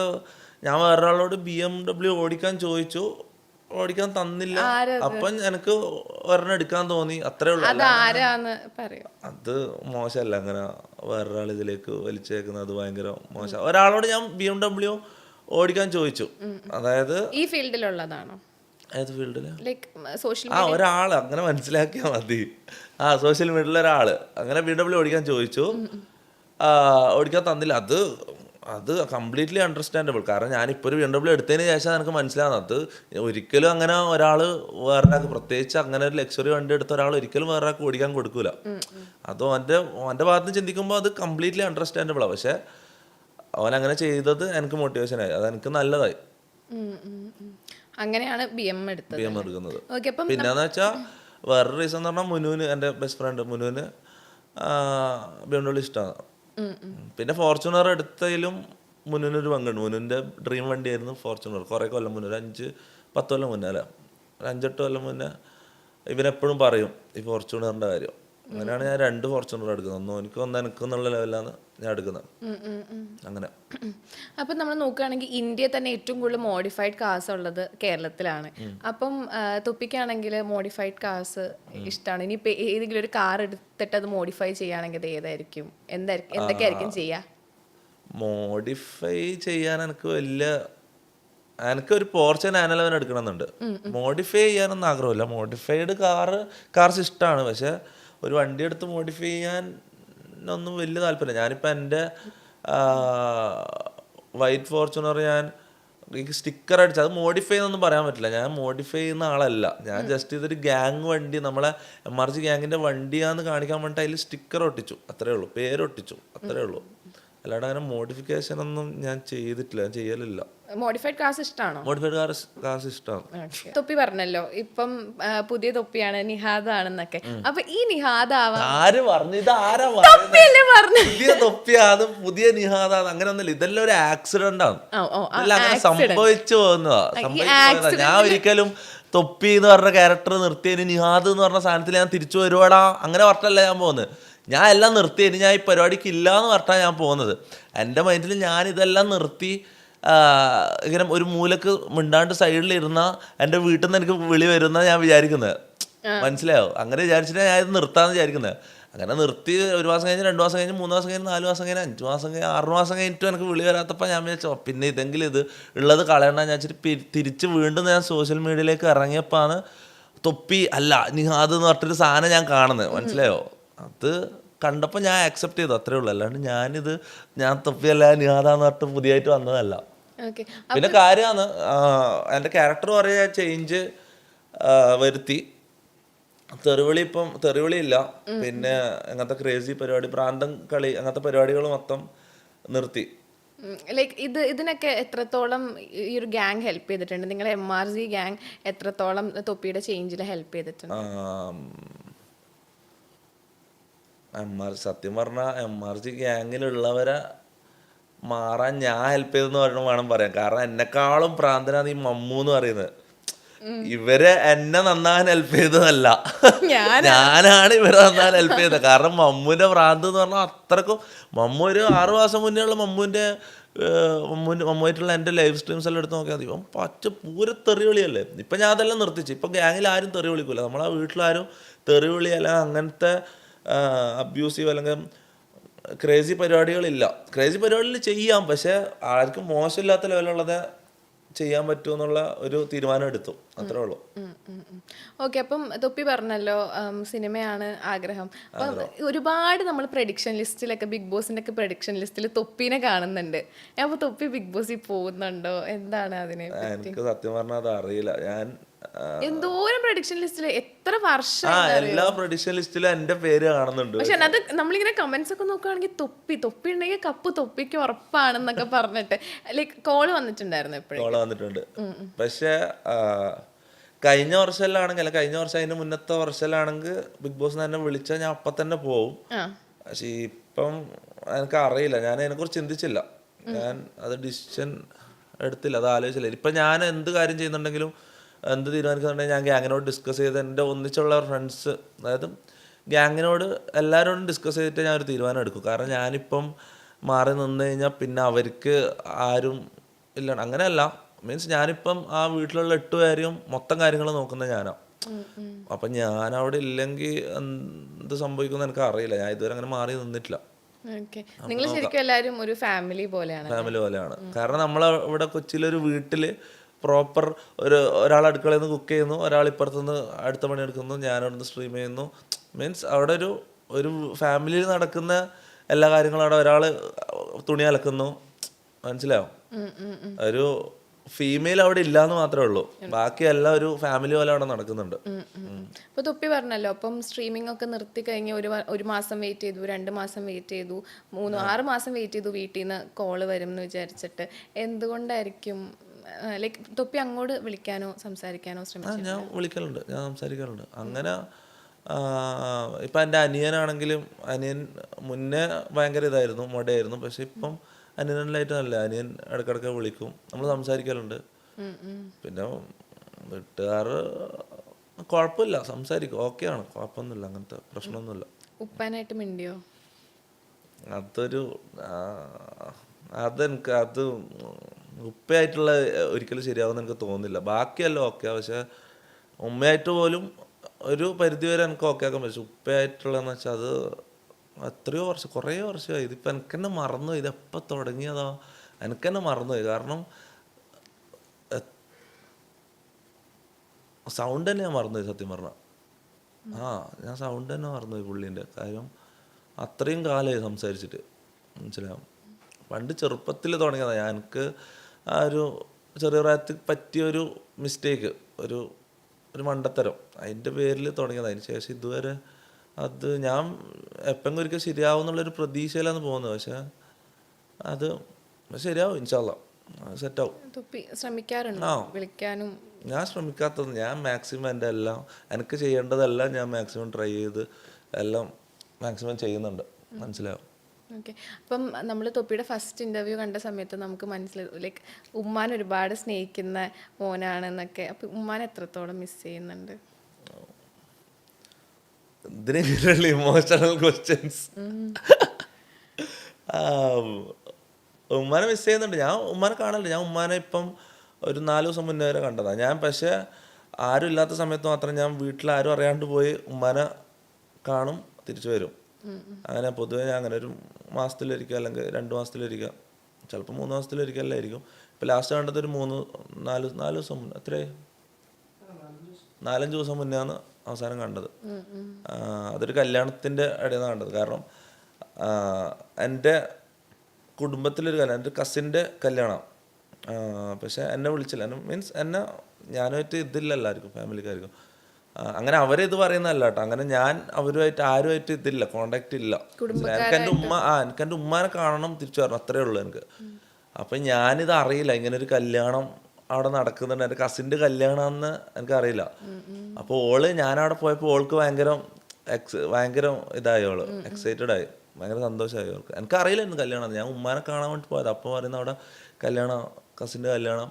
ഞാൻ വേറൊരാളോട് BMW ഓടിക്കാൻ ചോദിച്ചു, ഓടിക്കാൻ തന്നില്ല. അപ്പം എനിക്ക് ഒരെണ്ണം എടുക്കാൻ തോന്നി, അത്രേ ഉള്ളൂ. അത് മോശമല്ല, അങ്ങനെ വേറൊരാൾ ഇതിലേക്ക് വലിച്ചേക്കുന്നത്. അത് ഭയങ്കര മോശം. ഒരാളോട് ഞാൻ BMW ഓടിക്കാൻ ചോദിച്ചു. അതായത് ഈ ഫീൽഡിലുള്ളതാണോ? ഏത് ഫീൽഡില്? ഒരാള് അങ്ങനെ മനസ്സിലാക്കിയാൽ മതി. സോഷ്യൽ മീഡിയയിലെ ഒരാള് അങ്ങനെ BMW ഓടിക്കാൻ ചോദിച്ചു, ഓടിക്കാൻ തന്നില്ല. അത് കംപ്ലീറ്റ്ലി അണ്ടർസ്റ്റാൻഡബിൾ. കാരണം ഞാനിപ്പോൾ ഒരു BMW എടുത്തതിന് ശേഷം എനിക്ക് മനസ്സിലാകുന്നത് ഒരിക്കലും അങ്ങനെ ഒരാൾ വേറൊരാൾക്ക്, പ്രത്യേകിച്ച് അങ്ങനെ ഒരു ലക്ഷറി വണ്ടി എടുത്ത ഒരാൾ ഒരിക്കലും വേറൊരാൾക്ക് ഓടിക്കാൻ കൊടുക്കൂല. അത് അവൻ്റെ ഭാഗത്ത് നിന്ന് ചിന്തിക്കുമ്പോൾ അത് കംപ്ലീറ്റ്ലി അണ്ടർസ്റ്റാൻഡബിളാണ്. പക്ഷെ അവൻ അങ്ങനെ ചെയ്തത് എനിക്ക് മോട്ടിവേഷനായി, അത് എനിക്ക് നല്ലതായി. അങ്ങനെയാണ് BM എടുക്കുന്നത്. പിന്നെന്ന് വെച്ചാൽ വേറൊരു റീസൺ എന്ന് പറഞ്ഞാൽ മുനുവിന്, എൻ്റെ ബെസ്റ്റ് ഫ്രണ്ട് മുനുവിന് BMW ഇഷ്ടമാണ്. പിന്നെ ഫോർച്യൂണർ എടുത്തതിലും മുനുവിനൊരു പങ്കുണ്ട്. മുനുവിൻ്റെ ഡ്രീം വണ്ടിയായിരുന്നു ഫോർച്യൂണർ. കുറേ കൊല്ലം മുന്നേ, 5-10 കൊല്ലം മുന്നേ, അല്ല 5-8 കൊല്ലം മുന്നേ ഇവനെപ്പോഴും പറയും ഈ ഫോർച്യൂണറിൻ്റെ കാര്യം. അങ്ങനെയാണ് ഞാൻ 2 ഫോർച്യൂണർ എടുക്കുന്നത്. ഒന്ന് എനിക്ക് എന്നുള്ള ലെവലാണ് ഞാൻ എടുക്കുന്നത്. അങ്ങനെ. അപ്പം നമ്മൾ നോക്കുകയാണെങ്കിൽ ഇന്ത്യയിൽ തന്നെ ഏറ്റവും കൂടുതൽ മോഡിഫൈഡ് കാർസ് ഉള്ളത് കേരളത്തിലാണ്. അപ്പം തൊപ്പിക്കാണെങ്കിൽ മോഡിഫൈഡ് കാർസ് ഇഷ്ടമാണ്. ഇനിയിപ്പോൾ ഏതെങ്കിലും ഒരു കാർ എടുത്തിട്ട് അത് മോഡിഫൈ ചെയ്യുകയാണെങ്കിൽ അത് ഏതായിരിക്കും, എന്തൊക്കെയായിരിക്കും ചെയ്യുക? മോഡിഫൈ ചെയ്യാൻ എനിക്കൊരു പോർച്ച് 911 എടുക്കണമെന്നുണ്ട്. മോഡിഫൈ ചെയ്യാനൊന്നും ആഗ്രഹമില്ല. മോഡിഫൈഡ് കാർസ് ഇഷ്ടമാണ്, പക്ഷെ ഒരു വണ്ടി എടുത്ത് മോഡിഫൈ ചെയ്യാൻ ഒന്നും വലിയ താല്പര്യമില്ല. ഞാനിപ്പോൾ എൻ്റെ വൈറ്റ് ഫോർച്യൂണർ എനിക്ക് സ്റ്റിക്കർ അടിച്ച്, അത് മോഡിഫൈ എന്നൊന്നും പറയാൻ പറ്റില്ല. ഞാൻ മോഡിഫൈ ചെയ്യുന്ന ആളല്ല. ഞാൻ ജസ്റ്റ് ഇതൊരു ഗ്യാങ് വണ്ടി, നമ്മളെ MRG ഗ്യാങ്ങിൻ്റെ വണ്ടിയാന്ന് കാണിക്കാൻ വേണ്ടിയിട്ട് അതിൽ സ്റ്റിക്കർ ഒട്ടിച്ചു, അത്രേ ഉള്ളൂ. പേരൊട്ടിച്ചു, അത്രേ ഉള്ളൂ. അല്ലാണ്ട് അങ്ങനെ മോഡിഫിക്കേഷൻ ഒന്നും ഞാൻ ചെയ്തിട്ടില്ല, ഞാൻ ചെയ്യലില്ല. മോഡിഫൈഡ് കാർസ് ഇഷ്ടമാണോ? മോഡിഫൈഡ് കാർസ് ഇഷ്ടമാണ്. തൊപ്പി പറഞ്ഞല്ലോ ഇപ്പം പുതിയ തൊപ്പിയാണ്, നിഹാദ് ആണെന്നൊക്കെ. അപ്പൊ ഈ നിഹാദ് ആവാൻ ആര് പറഞ്ഞു? ഇത് ആരാ പുതിയ തൊപ്പിയാണ്, പുതിയ നിഹാദാണ്? അങ്ങനെ ഒന്നുമില്ല. ഇതെല്ലാം ഒരു ആക്സിഡന്റ് ആണ്. അങ്ങനെ സംഭവിച്ചു പോകുന്നതാ. ഞാൻ ഒരിക്കലും തൊപ്പി എന്ന് പറഞ്ഞ ക്യാരക്ടർ നിർത്തിയതിന് നിഹാദ് എന്ന് പറഞ്ഞ സാധനത്തിൽ ഞാൻ തിരിച്ചു വരുവാടാ അങ്ങനെ പറഞ്ഞല്ല ഞാൻ പോകുന്നത്. ഞാൻ എല്ലാം നിർത്തിയതിന് ഞാൻ ഈ പരിപാടിക്ക് ഇല്ല എന്ന് പറഞ്ഞാൽ ഞാൻ പോകുന്നത്. എൻ്റെ മൈൻഡിൽ ഇതെല്ലാം നിർത്തി ഇങ്ങനെ ഒരു മൂലക്ക് മിണ്ടാണ്ട് സൈഡിലിരുന്ന എൻ്റെ വീട്ടിൽ നിന്ന് എനിക്ക് വിളി വരുന്ന ഞാൻ വിചാരിക്കുന്നത്. മനസ്സിലായോ? അങ്ങനെ വിചാരിച്ചിട്ട് ഞാൻ ഇത് നിർത്താമെന്ന് വിചാരിക്കുന്നത്. അങ്ങനെ നിർത്തി 1 മാസം കഴിഞ്ഞ്, 2 മാസം കഴിഞ്ഞ്, 3 മാസം കഴിഞ്ഞ്, 4 മാസം കഴിഞ്ഞ്, 5 മാസം കഴിഞ്ഞ്, 6 മാസം കഴിഞ്ഞിട്ടും എനിക്ക് വിളി വരാത്തപ്പോൾ ഞാൻ വിചാരിച്ചോ പിന്നെ ഇതെങ്കിലും ഇത് ഉള്ളത് കളയണ്ട ഞാൻ വെച്ചിട്ട് തിരിച്ച് വീണ്ടും ഞാൻ സോഷ്യൽ മീഡിയയിലേക്ക് ഇറങ്ങിയപ്പോഴാണ് തൊപ്പി അല്ല നിഹാദ് എന്ന് പറഞ്ഞിട്ടൊരു സാധനം ഞാൻ കാണുന്നത്. മനസ്സിലായോ? അത് കണ്ടപ്പോൾ ഞാൻ ആക്സെപ്റ്റ് ചെയ്തു, അത്രേ ഉള്ളൂ. അല്ലാണ്ട് ഞാൻ തൊപ്പിയല്ല നിഹാദാന്ന് പറഞ്ഞിട്ട് പുതിയതായിട്ട് വന്നതല്ല. പിന്നെ കാര്യമാണ് എൻ്റെ ക്യാരക്ടർ കുറേ ചേഞ്ച് വരുത്തി. ഇപ്പം തെറിവിളി ഇല്ല, പിന്നെ അങ്ങനത്തെ ക്രേസി പരിപാടി, പ്രാന്തം കളി, അങ്ങനത്തെ പരിപാടികൾ മൊത്തം നിർത്തി. ലൈക്ക് ഇതിനൊക്കെ എത്രത്തോളം ഈ ഒരു ഗ്യാങ് ഹെൽപ്പ് ചെയ്തിട്ടുണ്ട്? നിങ്ങളെ MRG ഗ്യാങ് എത്രത്തോളം തൊപ്പിയുടെ ചേഞ്ചിൽ ഹെൽപ്പ് ചെയ്തിട്ടുണ്ട്? സത്യം പറഞ്ഞാൽ MRG ഗ്യാങ്ങിലുള്ളവരെ മാറാൻ ഞാൻ ഹെൽപ്പ് ചെയ്തെന്ന് വേണം പറയാൻ. കാരണം എന്നെക്കാളും പ്രാന്തനാണ് ഈ മമ്മു എന്ന് പറയുന്നത്. ഇവരെ എന്നെ നന്നാൻ ഹെൽപ്പ് ചെയ്തതല്ല, ഞാനാണ് ഇവരെ നന്നാൻ ഹെൽപ്പ് ചെയ്തത്. കാരണം മമ്മുവിന്റെ ഭ്രാന്ത് എന്ന് പറഞ്ഞാൽ അത്രക്കും. മമ്മു ഒരു 6 മാസം മുന്നേ ഉള്ള മമ്മുവായിട്ടുള്ള എൻ്റെ ലൈവ് സ്ട്രീംസ് എല്ലാം എടുത്ത് നോക്കിയാൽ മതി. പച്ച പൂര തെറിവിളിയല്ലേ. ഇപ്പം ഞാൻ അതെല്ലാം നിർത്തിച്ചു. ഇപ്പം ഗ്യാങ്ങിൽ ആരും തെറി വിളിക്കൂല, നമ്മളെ വീട്ടിലാരും തെറിവിളി അല്ലെങ്കിൽ അങ്ങനത്തെ അബ്യൂസീവ് അല്ലെങ്കിൽ ക്രേസി പരിപാടികളില്ല. ക്രേസി പരിപാടികൾ ചെയ്യാം, പക്ഷെ ആർക്കും മോശമില്ലാത്ത ലെവലുള്ളത് ചെയ്യാൻ പറ്റുമെന്നുള്ള ഒരു തീരുമാനം എടുത്തു, അത്രേ ഉള്ളൂ. ഓക്കെ. അപ്പം തൊപ്പി പറഞ്ഞല്ലോ സിനിമയാണ് ആഗ്രഹം. അപ്പം ഒരുപാട് നമ്മൾ പ്രഡിക്ഷൻ ലിസ്റ്റിലൊക്കെ, ബിഗ് ബോസിന്റെ ഒക്കെ പ്രഡിക്ഷൻ ലിസ്റ്റിൽ തൊപ്പിനെ കാണുന്നുണ്ട്. അപ്പോൾ തൊപ്പി ബിഗ് ബോസിൽ പോകുന്നുണ്ടോ? എന്താണ് അതിനെ? എനിക്ക് സത്യം പറഞ്ഞാൽ അത് അറിയില്ല. ഞാൻ എന്തോരം പ്രഡിക്ഷൻ ലിസ്റ്റിൽ എത്ര വർഷം എല്ലാ പ്രഡിക്ഷൻ ലിസ്റ്റിലും എന്റെ പേര് കാണുന്നുണ്ട്. പക്ഷെ അത് നമ്മളിങ്ങനെ കമന്റ്സ് ഒക്കെ നോക്കുകയാണെങ്കിൽ തൊപ്പി ഉണ്ടെങ്കിൽ കപ്പ് തൊപ്പിക്ക് ഉറപ്പാണെന്നൊക്കെ പറഞ്ഞിട്ട് ലൈക്ക് കോള് വന്നിട്ടുണ്ടായിരുന്നു. എപ്പോഴും കോള് വന്നിട്ടുണ്ട്. പക്ഷെ കഴിഞ്ഞ വർഷമല്ലാണെങ്കിൽ, അല്ല കഴിഞ്ഞ വർഷം അതിന്റെ മുന്നത്തെ വർഷമല്ലാണെങ്കിൽ ബിഗ് ബോസ് തന്നെ വിളിച്ചാൽ ഞാൻ അപ്പം തന്നെ പോവും. പക്ഷെ ഇപ്പം എനിക്ക് അറിയില്ല, ഞാൻ അതിനെക്കുറിച്ച് ചിന്തിച്ചില്ല. ഞാൻ അത് ഡിസിഷൻ എടുത്തില്ല, അത് ആലോചിച്ചില്ല. ഇപ്പം ഞാൻ എന്ത് കാര്യം ചെയ്യുന്നുണ്ടെങ്കിലും എന്ത് തീരുമാനിക്കുന്നുണ്ടെങ്കിൽ ഞാൻ ഗ്യാങ്ങിനോട് ഡിസ്കസ് ചെയ്ത് എൻ്റെ ഒന്നിച്ചുള്ള ഫ്രണ്ട്സ്, അതായത് ഗ്യാങ്ങിനോട് എല്ലാവരോടും ഡിസ്കസ് ചെയ്തിട്ട് ഞാൻ ഒരു തീരുമാനം എടുക്കും. കാരണം ഞാനിപ്പം മാറി നിന്ന് കഴിഞ്ഞാൽ പിന്നെ അവർക്ക് ആരും ഇല്ല. അങ്ങനെയല്ല, മീൻസ് ഞാനിപ്പം ആ വീട്ടിലുള്ള 8 പേരെയും മൊത്തം കാര്യങ്ങൾ നോക്കുന്നത് ഞാനാണ്. അപ്പം ഞാൻ അവിടെ ഇല്ലെങ്കിൽ എന്ത് സംഭവിക്കുമെന്ന് എനിക്ക് അറിയില്ല. ഞാൻ ഇതുവരെ അങ്ങനെ മാറി നിന്നിട്ടില്ല. നിങ്ങൾ ശരിക്കും എല്ലാവരും ഒരു ഫാമിലി പോലെയാണ്. കാരണം നമ്മളിവിടെ കൊച്ചിയിലൊരു വീട്ടില് പ്രോപ്പർ ഒരാൾ അടുക്കളയിൽ നിന്ന് കുക്ക് ചെയ്യുന്നു, ഒരാൾ ഇപ്പുറത്തുനിന്ന് അടുത്ത പണി എടുക്കുന്നു, ഞാനവിടുന്ന് സ്ട്രീം ചെയ്യുന്നു. മീൻസ് അവിടെ ഒരു ഫാമിലിയിൽ നടക്കുന്ന എല്ലാ കാര്യങ്ങളും അവിടെ ഒരാൾ തുണി അലക്കുന്നു. മനസ്സിലായോ? ഒരു ഫീമെയിൽ അവിടെ ഇല്ലാന്ന് മാത്രമേ ഉള്ളൂ, ബാക്കിയെല്ലാം ഒരു ഫാമിലി പോലെ അവിടെ നടക്കുന്നുണ്ട്. ഇപ്പൊ തൊപ്പി പറഞ്ഞല്ലോ, അപ്പം സ്ട്രീമിംഗ് ഒക്കെ നിർത്തി കഴിഞ്ഞ് 1 മാസം വെയിറ്റ് ചെയ്തു, 2 മാസം വെയിറ്റ് ചെയ്തു, 6 മാസം വെയിറ്റ് ചെയ്തു വീട്ടിൽ നിന്ന് കോള് വരും എന്ന് വിചാരിച്ചിട്ട്. എന്തുകൊണ്ടായിരിക്കും ലൈക്ക് തൊപ്പി അങ്ങോട്ട് വിളിക്കാനോ സംസാരിക്കാനോ ശ്രമിച്ചു? ഞാൻ വിളിക്കലുണ്ട്, ഞാൻ സംസാരിക്കാറുണ്ട്. അങ്ങനെ ഇപ്പം എൻ്റെ അനിയനാണെങ്കിലും, അനിയൻ മുന്നേ ഭയങ്കര ഇതായിരുന്നു, മൊടയായിരുന്നു. പക്ഷെ ഇപ്പം അനിയനിലായിട്ടല്ല, അനിയൻ ഇടയ്ക്കിടയ്ക്ക് വിളിക്കും, നമ്മൾ സംസാരിക്കലുണ്ട്. പിന്നെ വീട്ടുകാർ കുഴപ്പമില്ല, സംസാരിക്കും, ഓക്കെയാണ്, കുഴപ്പമൊന്നുമില്ല, അങ്ങനത്തെ പ്രശ്നമൊന്നുമില്ല. ഉപ്പാനായിട്ട് മിണ്ടിയോ? അതെനിക്ക് ഉപ്പയായിട്ടുള്ള ഒരിക്കലും ശരിയാവുമെന്ന് എനിക്ക് തോന്നുന്നില്ല. ബാക്കിയല്ല ഓക്കെ, പക്ഷെ ഉമ്മയായിട്ട് പോലും ഒരു പരിധി വരെ എനിക്ക് ഓക്കെ ആക്കാൻ പറ്റും. ഉപ്പയായിട്ടുള്ളതെന്ന് വെച്ചാൽ അത് എത്രയോ വർഷം, കുറേ വർഷമായി. ഇതിപ്പോൾ എനിക്ക് തന്നെ മറന്നുപോയി, ഇതെപ്പോൾ തുടങ്ങിയതാ എനിക്ക് തന്നെ മറന്നുപോയി. കാരണം സൗണ്ട് തന്നെ ഞാൻ മറന്നുപോയി സത്യം പറഞ്ഞാൽ. ഞാൻ സൗണ്ട് തന്നെ മറന്നുപോയി പുള്ളീൻ്റെ. കാര്യം അത്രയും കാലമായി സംസാരിച്ചിട്ട്, മനസ്സിലാവും. പണ്ട് ചെറുപ്പത്തിൽ തുടങ്ങിയതാണ്. എനിക്ക് ആ ഒരു ചെറിയ പ്രായത്തിൽ പറ്റിയൊരു മിസ്റ്റേക്ക്, ഒരു മണ്ടത്തരം, അതിൻ്റെ പേരിൽ തുടങ്ങിയതാണ്. അതിന് ശേഷം ഇതുവരെ അത് ഞാൻ എപ്പെങ്കിലും ഒരിക്കൽ ശരിയാവും എന്നുള്ളൊരു പ്രതീക്ഷയിലാണ് പോകുന്നത്. പക്ഷെ അത് ശരിയാവും, ഇൻഷാ അല്ലാ സെറ്റാവും. തൊപ്പി ശ്രമിക്കാറുണ്ടോ വിളിക്കാനും? ഞാൻ ശ്രമിക്കാത്തത്, ഞാൻ മാക്സിമം എൻ്റെ എല്ലാം എനിക്ക് ചെയ്യേണ്ടതെല്ലാം ഞാൻ മാക്സിമം ട്രൈ ചെയ്ത് എല്ലാം മാക്സിമം ചെയ്യുന്നുണ്ട്, മനസ്സിലാവും. ഓക്കെ. അപ്പം നമ്മൾ തൊപ്പിയുടെ ഫസ്റ്റ് ഇൻ്റർവ്യൂ കണ്ട സമയത്ത് നമുക്ക് മനസ്സിലായി ലൈക്ക് ഉമ്മാൻ ഒരുപാട് സ്നേഹിക്കുന്ന മോനാണെന്നൊക്കെ. അപ്പം ഉമ്മാൻ എത്രത്തോളം മിസ് ചെയ്യുന്നുണ്ട്? ഇതിനെതിരെയുള്ള ഇമോഷണൽ ക്വസ്റ്റ്യൻസ്. ഉമ്മാനെ മിസ് ചെയ്യുന്നുണ്ട്. ഞാൻ ഉമ്മാനെ കാണലുണ്ട്. ഞാൻ ഉമ്മാനെ ഇപ്പം ഒരു 4 ദിവസം മുന്നേ വരെ കണ്ടതാണ് ഞാൻ. പക്ഷേ ആരും ഇല്ലാത്ത സമയത്ത് മാത്രം ഞാൻ വീട്ടിൽ ആരും അറിയാണ്ട് പോയി ഉമ്മാനെ കാണും, തിരിച്ചു വരും. അങ്ങനെ പൊതുവേ ഞാൻ അങ്ങനെ ഒരു മാസത്തിലൊരിക്കുക അല്ലെങ്കിൽ 2 മാസത്തിലൊരിക്കുക, ചിലപ്പോൾ 3 മാസത്തിലൊരിക്കലായിരിക്കും. ഇപ്പം ലാസ്റ്റ് കണ്ടത് ഒരു 4 ദിവസം മുന്നേ, എത്രയായി, 4-5 ദിവസം മുന്നെയാണ് അവസാനം കണ്ടത്. അതൊരു കല്യാണത്തിൻ്റെ ഇടയിലാണ് കണ്ടത്. കാരണം എൻ്റെ കുടുംബത്തിലൊരു കല്യാണം, എൻ്റെ കസിൻ്റെ കല്യാണം. പക്ഷെ എന്നെ വിളിച്ചില്ല. മീൻസ് എന്നെ ഞാനുമായിട്ട് ഇതില്ല, എല്ലാവർക്കും ഫാമിലിക്കാർക്കും അങ്ങനെ അവരെ ഇത് പറയുന്നതല്ല കേട്ടോ. അങ്ങനെ ഞാൻ അവരുമായിട്ട് ആരുമായിട്ട് ഇതില്ല, കോണ്ടാക്ട് ഇല്ല. എനിക്ക് എൻ്റെ ഉമ്മാനെ കാണണം, തിരിച്ചു വരണം, അത്രേ ഉള്ളൂ എനിക്ക്. അപ്പം ഞാനിത് അറിയില്ല, ഇങ്ങനെ ഒരു കല്യാണം അവിടെ നടക്കുന്നുണ്ട്, എൻ്റെ കസിൻ്റെ കല്യാണമെന്ന് എനിക്കറിയില്ല. അപ്പോൾ ഞാനവിടെ പോയപ്പോൾ ഓൾക്ക് ഭയങ്കര ഇതായി, ഓള് എക്സൈറ്റഡ് ആയി, ഭയങ്കര സന്തോഷമായി അവൾക്ക്. എനിക്കറിയില്ല ഇന്ന് കല്യാണം, ഞാൻ ഉമ്മാനെ കാണാൻ വേണ്ടി പോയത്. അപ്പോൾ പറയുന്ന അവിടെ കല്യാണം, കസിൻ്റെ കല്യാണം,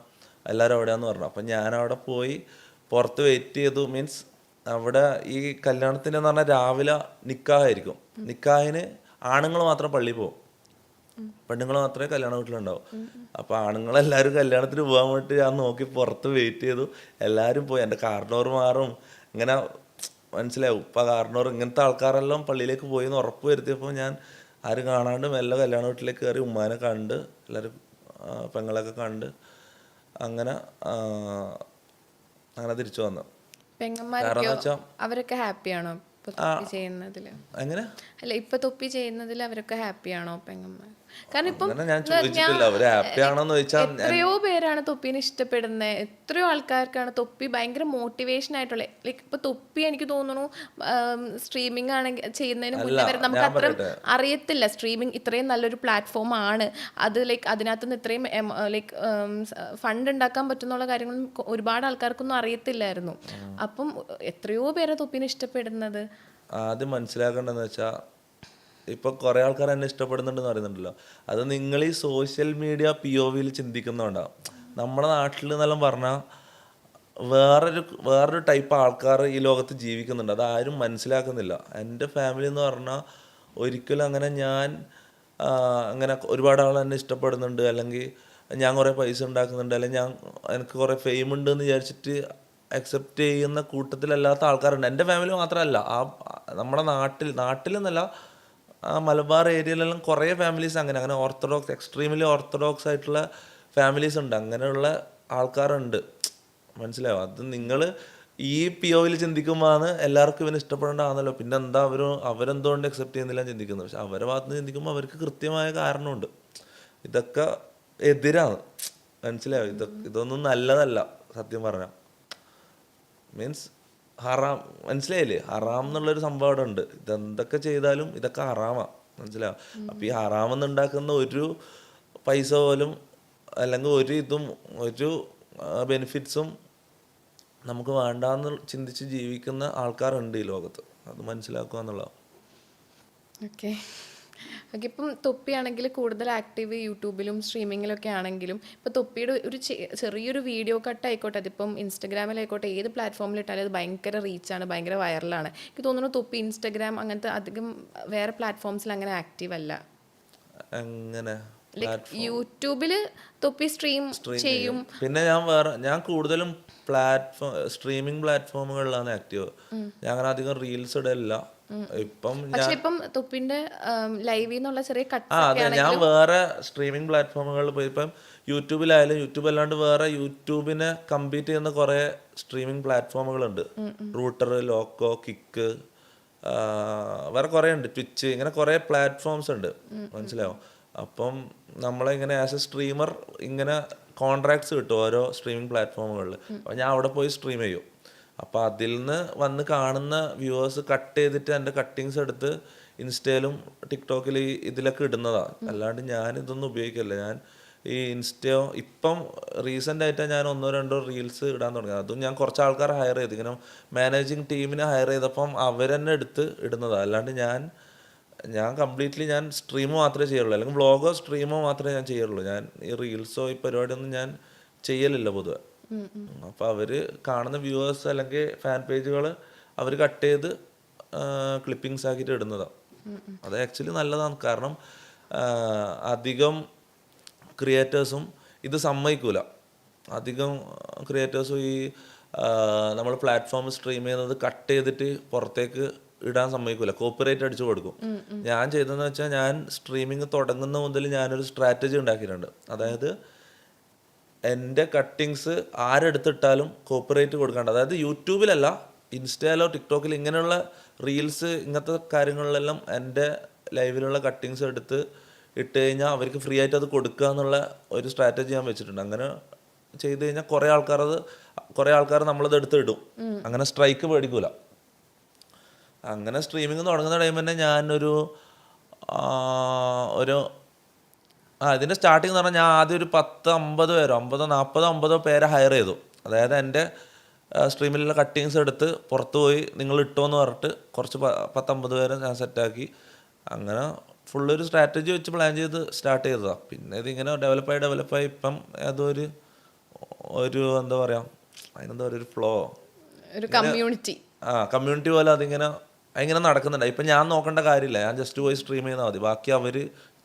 എല്ലാവരും അവിടെയാന്ന് പറഞ്ഞു. അപ്പം ഞാനവിടെ പോയി പുറത്ത് വെയിറ്റ് ചെയ്തു. മീൻസ് അവിടെ ഈ കല്യാണത്തിൻ്റെ എന്ന് പറഞ്ഞാൽ രാവിലെ നിക്കാഹായിരിക്കും. നിക്കാഹിന് ആണുങ്ങൾ മാത്രം പള്ളിയിൽ പോകും, പെണ്ണുങ്ങൾ മാത്രമേ കല്യാണ വീട്ടിലുണ്ടാവും. അപ്പോൾ ആണുങ്ങളെല്ലാവരും കല്യാണത്തിന് പോകാൻ വേണ്ടി ഞാൻ നോക്കി പുറത്ത് വെയിറ്റ് ചെയ്തു. എല്ലാവരും പോയി. എൻ്റെ കാർഡോർ മാറും ഇങ്ങനെ മനസ്സിലാവും, ഉപ്പ കാർഡോർ ഇങ്ങനത്തെ ആൾക്കാരെല്ലാം പള്ളിയിലേക്ക് പോയി എന്ന് ഉറപ്പ് വരുത്തിയപ്പോൾ ഞാൻ ആരും കാണാണ്ട് മെല്ലെ കല്യാണ വീട്ടിലേക്ക് കയറി ഉമ്മാനെ കണ്ട് എല്ലാവരും പെങ്ങളൊക്കെ കണ്ട് അങ്ങനെ തിരിച്ചു വന്നു. അവരൊക്കെ ഹാപ്പിയാണോ ചെയ്യുന്നതില്? എങ്ങനെ അല്ല, ഇപ്പൊ തൊപ്പി ചെയ്യുന്നതിൽ അവരൊക്കെ ഹാപ്പിയാണോ പെങ്ങന്മാർ? കാരണം ഇപ്പം എത്രയോ പേരാണ് തൊപ്പീനെ ഇഷ്ടപ്പെടുന്നത്, എത്രയോ ആൾക്കാർക്കാണ് തൊപ്പി ഭയങ്കര മോട്ടിവേഷൻ ആയിട്ടുള്ള. ലൈക്ക് ഇപ്പൊ തൊപ്പി എനിക്ക് തോന്നുന്നു സ്ട്രീമിംഗ് ആണെങ്കിൽ ചെയ്യുന്നതിന് മുന്നേ വരെ നമുക്ക് അത്ര അറിയത്തില്ല സ്ട്രീമിംഗ് ഇത്രയും നല്ലൊരു പ്ലാറ്റ്ഫോം ആണ്. അത് ലൈക്ക് അതിനകത്തുനിന്ന് ഇത്രയും ലൈക്ക് ഫണ്ട് ഉണ്ടാക്കാൻ പറ്റുന്നുള്ള കാര്യങ്ങളും ഒരുപാട് ആൾക്കാർക്കൊന്നും അറിയത്തില്ലായിരുന്നു. അപ്പം എത്രയോ പേരെ തൊപ്പീനെ ഇഷ്ടപ്പെടുന്നത്. ആദ്യം മനസ്സിലാക്കേണ്ടതെന്ന് വെച്ചാൽ ഇപ്പൊ കുറെ ആൾക്കാർ എന്നെ ഇഷ്ടപ്പെടുന്നുണ്ടെന്ന് പറയുന്നുണ്ടല്ലോ, അത് നിങ്ങൾ ഈ സോഷ്യൽ മീഡിയ POVയിൽ ചിന്തിക്കുന്നതുകൊണ്ടാണ്. നമ്മുടെ നാട്ടിൽ എന്നെല്ലാം പറഞ്ഞാൽ വേറൊരു ടൈപ്പ് ആൾക്കാർ ഈ ലോകത്ത് ജീവിക്കുന്നുണ്ട്, അത് ആരും മനസ്സിലാക്കുന്നില്ല. എൻ്റെ ഫാമിലി എന്ന് പറഞ്ഞാൽ ഒരിക്കലും അങ്ങനെ ഞാൻ അങ്ങനെ ഒരുപാട് ആൾ എന്നെ ഇഷ്ടപ്പെടുന്നുണ്ട്, അല്ലെങ്കിൽ ഞാൻ കുറേ പൈസ ഉണ്ടാക്കുന്നുണ്ട്, അല്ലെങ്കിൽ എനിക്ക് കുറേ ഫെയിം ഉണ്ട് എന്ന് വിചാരിച്ചിട്ട് അക്സെപ്റ്റ് ചെയ്യുന്ന കൂട്ടത്തിലല്ലാത്ത ആൾക്കാരുണ്ട്. എൻ്റെ ഫാമിലി മാത്രമല്ല, നമ്മുടെ നാട്ടിലെന്നല്ല, മലബാർ ഏരിയയിലെല്ലാം കുറേ ഫാമിലീസ് അങ്ങനെ ഓർത്തഡോക്സ്, എക്സ്ട്രീംലി ഓർത്തഡോക്സ് ആയിട്ടുള്ള ഫാമിലീസ് ഉണ്ട്. അങ്ങനെയുള്ള ആൾക്കാരുണ്ട്, മനസ്സിലാവും. അത് നിങ്ങൾ ഈ POVയിൽ ചിന്തിക്കുമ്പോഴാണ് എല്ലാവർക്കും ഇവന് ഇഷ്ടപ്പെടേണ്ടതാണല്ലോ, പിന്നെ എന്താ അവരെന്തുകൊണ്ട് അക്സെപ്റ്റ് ചെയ്യുന്നില്ല ചിന്തിക്കുന്നത്. പക്ഷെ അവരെ ഭാഗത്ത് നിന്ന് ചിന്തിക്കുമ്പോൾ അവർക്ക് കൃത്യമായ കാരണമുണ്ട്. ഇതൊക്കെ എതിരാണ്, മനസ്സിലാവും. ഇതൊന്നും നല്ലതല്ല സത്യം പറഞ്ഞാൽ. മീൻസ് ഹറാം, മനസ്സിലായില്ലേ? ഹറാം എന്നുള്ളൊരു സംഭവം അവിടെ ഉണ്ട്. ഇതെന്തൊക്കെ ചെയ്താലും ഇതൊക്കെ ഹറാമാണ്, മനസ്സിലാവും. അപ്പം ഈ ഹറാമെന്ന് ഉണ്ടാക്കുന്ന ഒരു പൈസ പോലും അല്ലെങ്കിൽ ഒരു ബെനിഫിറ്റ്സും നമുക്ക് വേണ്ടാന്ന് ചിന്തിച്ച് ജീവിക്കുന്ന ആൾക്കാരുണ്ട് ഈ ലോകത്ത്. അത് മനസ്സിലാക്കുക എന്നുള്ളതാണ്. ഓക്കെ. ഇപ്പം തൊപ്പിയാണെങ്കിൽ കൂടുതൽ ആക്റ്റീവ് യൂട്യൂബിലും സ്ട്രീമിങ്ങിലൊക്കെ ആണെങ്കിലും ഇപ്പോൾ തൊപ്പിയുടെ ഒരു ചെറിയൊരു വീഡിയോ കട്ട് ആയിക്കോട്ടെ, അതിപ്പം ഇൻസ്റ്റഗ്രാമിലായിക്കോട്ടെ, ഏത് പ്ലാറ്റ്ഫോമിലിട്ടാലും അത് ഭയങ്കര റീച്ചാണ്, ഭയങ്കര വൈറലാണ്. എനിക്ക് തോന്നുന്നു തൊപ്പി ഇൻസ്റ്റഗ്രാം അങ്ങനത്തെ അധികം വേറെ പ്ലാറ്റ്ഫോംസിൽ അങ്ങനെ ആക്റ്റീവ് അല്ല. യൂട്യൂബില് തൊപ്പി സ്ട്രീം ചെയ്യും. പിന്നെ ഞാൻ കൂടുതലും സ്ട്രീമിംഗ് പ്ലാറ്റ്ഫോമുകളിലാണ് ആക്റ്റീവ്. ഞാൻ അങ്ങനെ അധികം റീൽസ് ഇടലില്ല. ഇപ്പം പക്ഷെ ഇപ്പം തൊപ്പിന്റെ ലൈവിൽ നിന്നുള്ള ചെറിയ കട്ട്സ് അതെ, ഞാൻ വേറെ സ്ട്രീമിംഗ് പ്ലാറ്റ്ഫോമുകളിൽ പോയി ഇപ്പം യൂട്യൂബിലായാലും യൂട്യൂബ് അല്ലാണ്ട് വേറെ യൂട്യൂബിനെ കമ്പീറ്റ് ചെയ്യുന്ന കുറേ സ്ട്രീമിംഗ് പ്ലാറ്റ്ഫോമുകളുണ്ട്. റൂട്ടർ, ലോക്കോ, കിക്ക്, വേറെ കുറേ ഉണ്ട്, ട്വിച്ച്, ഇങ്ങനെ കുറേ പ്ലാറ്റ്ഫോംസ് ഉണ്ട്, മനസ്സിലായോ? അപ്പം നമ്മളെ ഇങ്ങനെ ആസ് എ സ്ട്രീമർ ഇങ്ങനെ കോൺട്രാക്ട്സ് കിട്ടും ഓരോ സ്ട്രീമിംഗ് പ്ലാറ്റ്ഫോമുകളിൽ. അപ്പം ഞാൻ അവിടെ പോയി സ്ട്രീം ചെയ്യും. അപ്പോൾ അതിൽ നിന്ന് വന്ന് കാണുന്ന വ്യൂവേഴ്സ് കട്ട് ചെയ്തിട്ട് എൻ്റെ കട്ടിങ്സ് എടുത്ത് ഇൻസ്റ്റയിലും ടിക്ടോക്കിൽ ഇതിലൊക്കെ ഇടുന്നതാണ്. അല്ലാണ്ട് ഞാൻ ഇതൊന്നും ഉപയോഗിക്കില്ല. ഞാൻ ഈ ഇൻസ്റ്റയോ ഇപ്പം റീസെൻ്റ് ആയിട്ടാണ് ഞാൻ 1-2 റീൽസ് ഇടാൻ തുടങ്ങിയത്. അതും ഞാൻ കുറച്ച് ആൾക്കാരെ ഹയർ ചെയ്ത്, ഇങ്ങനെ മാനേജിങ് ടീമിനെ ഹയർ ചെയ്തപ്പം അവരെന്നെ എടുത്ത് ഇടുന്നതാണ്. അല്ലാണ്ട് ഞാൻ കംപ്ലീറ്റ്ലി ഞാൻ സ്ട്രീമോ മാത്രമേ ചെയ്യുള്ളൂ, അല്ലെങ്കിൽ വ്ളോഗോ സ്ട്രീമോ മാത്രമേ ഞാൻ ചെയ്യുള്ളൂ. ഞാൻ ഈ റീൽസോ ഈ പരിപാടിയൊന്നും ഞാൻ ചെയ്യലില്ല പൊതുവെ. അപ്പോൾ അവർ കാണുന്ന വ്യൂവേഴ്സ് അല്ലെങ്കിൽ ഫാൻ പേജുകൾ അവർ കട്ട് ചെയ്ത് ക്ലിപ്പിങ്സ് ആക്കിയിട്ട് ഇടുന്നതാണ്. അത് ആക്ച്വലി നല്ലതാണ്. കാരണം അധികം ക്രിയേറ്റേഴ്സും ഇത് സമ്മതിക്കൂല. അധികം ക്രിയേറ്റേഴ്സും ഈ നമ്മൾ പ്ലാറ്റ്ഫോം സ്ട്രീം ചെയ്യുന്നത് കട്ട് ചെയ്തിട്ട് പുറത്തേക്ക് ഇടാൻ സമ്മതിക്കൂല, കോപ്പിറൈറ്റ് അടിച്ചു കൊടുക്കും. ഞാൻ ചെയ്തതെന്ന് വെച്ചാൽ, ഞാൻ സ്ട്രീമിങ് തുടങ്ങുന്ന മുതൽ ഞാനൊരു സ്ട്രാറ്റജി ഉണ്ടാക്കിയിട്ടുണ്ട്. അതായത് എൻ്റെ കട്ടിങ്സ് ആരെടുത്തിട്ടാലും കോപ്പിറൈറ്റ് കൊടുക്കാണ്ട്, അതായത് യൂട്യൂബിലല്ല, ഇൻസ്റ്റയിലോ ടിക്ടോക്കിൽ ഇങ്ങനെയുള്ള റീൽസ് ഇങ്ങനത്തെ കാര്യങ്ങളിലെല്ലാം എൻ്റെ ലൈവിലുള്ള കട്ടിങ്സ് എടുത്ത് ഇട്ട് കഴിഞ്ഞാൽ അവർക്ക് ഫ്രീ ആയിട്ട് അത് കൊടുക്കുക എന്നുള്ള ഒരു സ്ട്രാറ്റജി ഞാൻ വെച്ചിട്ടുണ്ട്. അങ്ങനെ ചെയ്ത് കഴിഞ്ഞാൽ കുറേ ആൾക്കാർ നമ്മളത് എടുത്ത് ഇടും. അങ്ങനെ സ്ട്രൈക്ക് പേടിക്കൂല. അങ്ങനെ സ്ട്രീമിങ് തുടങ്ങുന്ന ടൈം തന്നെ ഞാനൊരു ഇതിൻ്റെ സ്റ്റാർട്ടിങ് എന്ന് പറഞ്ഞാൽ ഞാൻ ആദ്യം ഒരു 10-50 പേരോ 50 പേരെ ഹയർ ചെയ്തു. അതായത് എൻ്റെ സ്ട്രീമിലുള്ള കട്ടിങ്സ് എടുത്ത് പുറത്ത് പോയി നിങ്ങൾ ഇട്ടോ എന്ന് പറഞ്ഞിട്ട് കുറച്ച് 10-50 പേരെ ഞാൻ സെറ്റാക്കി. അങ്ങനെ ഫുള്ളൊരു സ്ട്രാറ്റജി വെച്ച് പ്ലാൻ ചെയ്ത് സ്റ്റാർട്ട് ചെയ്തതാണ്. പിന്നെ ഇതിങ്ങനെ ഡെവലപ്പായി ഇപ്പം അതൊരു എന്താ പറയുക, അതിനെന്താ പറയുക, ഒരു ഫ്ലോ, ഒരു കമ്മ്യൂണിറ്റി പോലെ അതിങ്ങനെ നടക്കുന്നുണ്ട്. ഇപ്പം ഞാൻ നോക്കേണ്ട കാര്യമില്ല, ഞാൻ ജസ്റ്റ് പോയി സ്ട്രീം ചെയ്താൽ മതി, ബാക്കി അവർ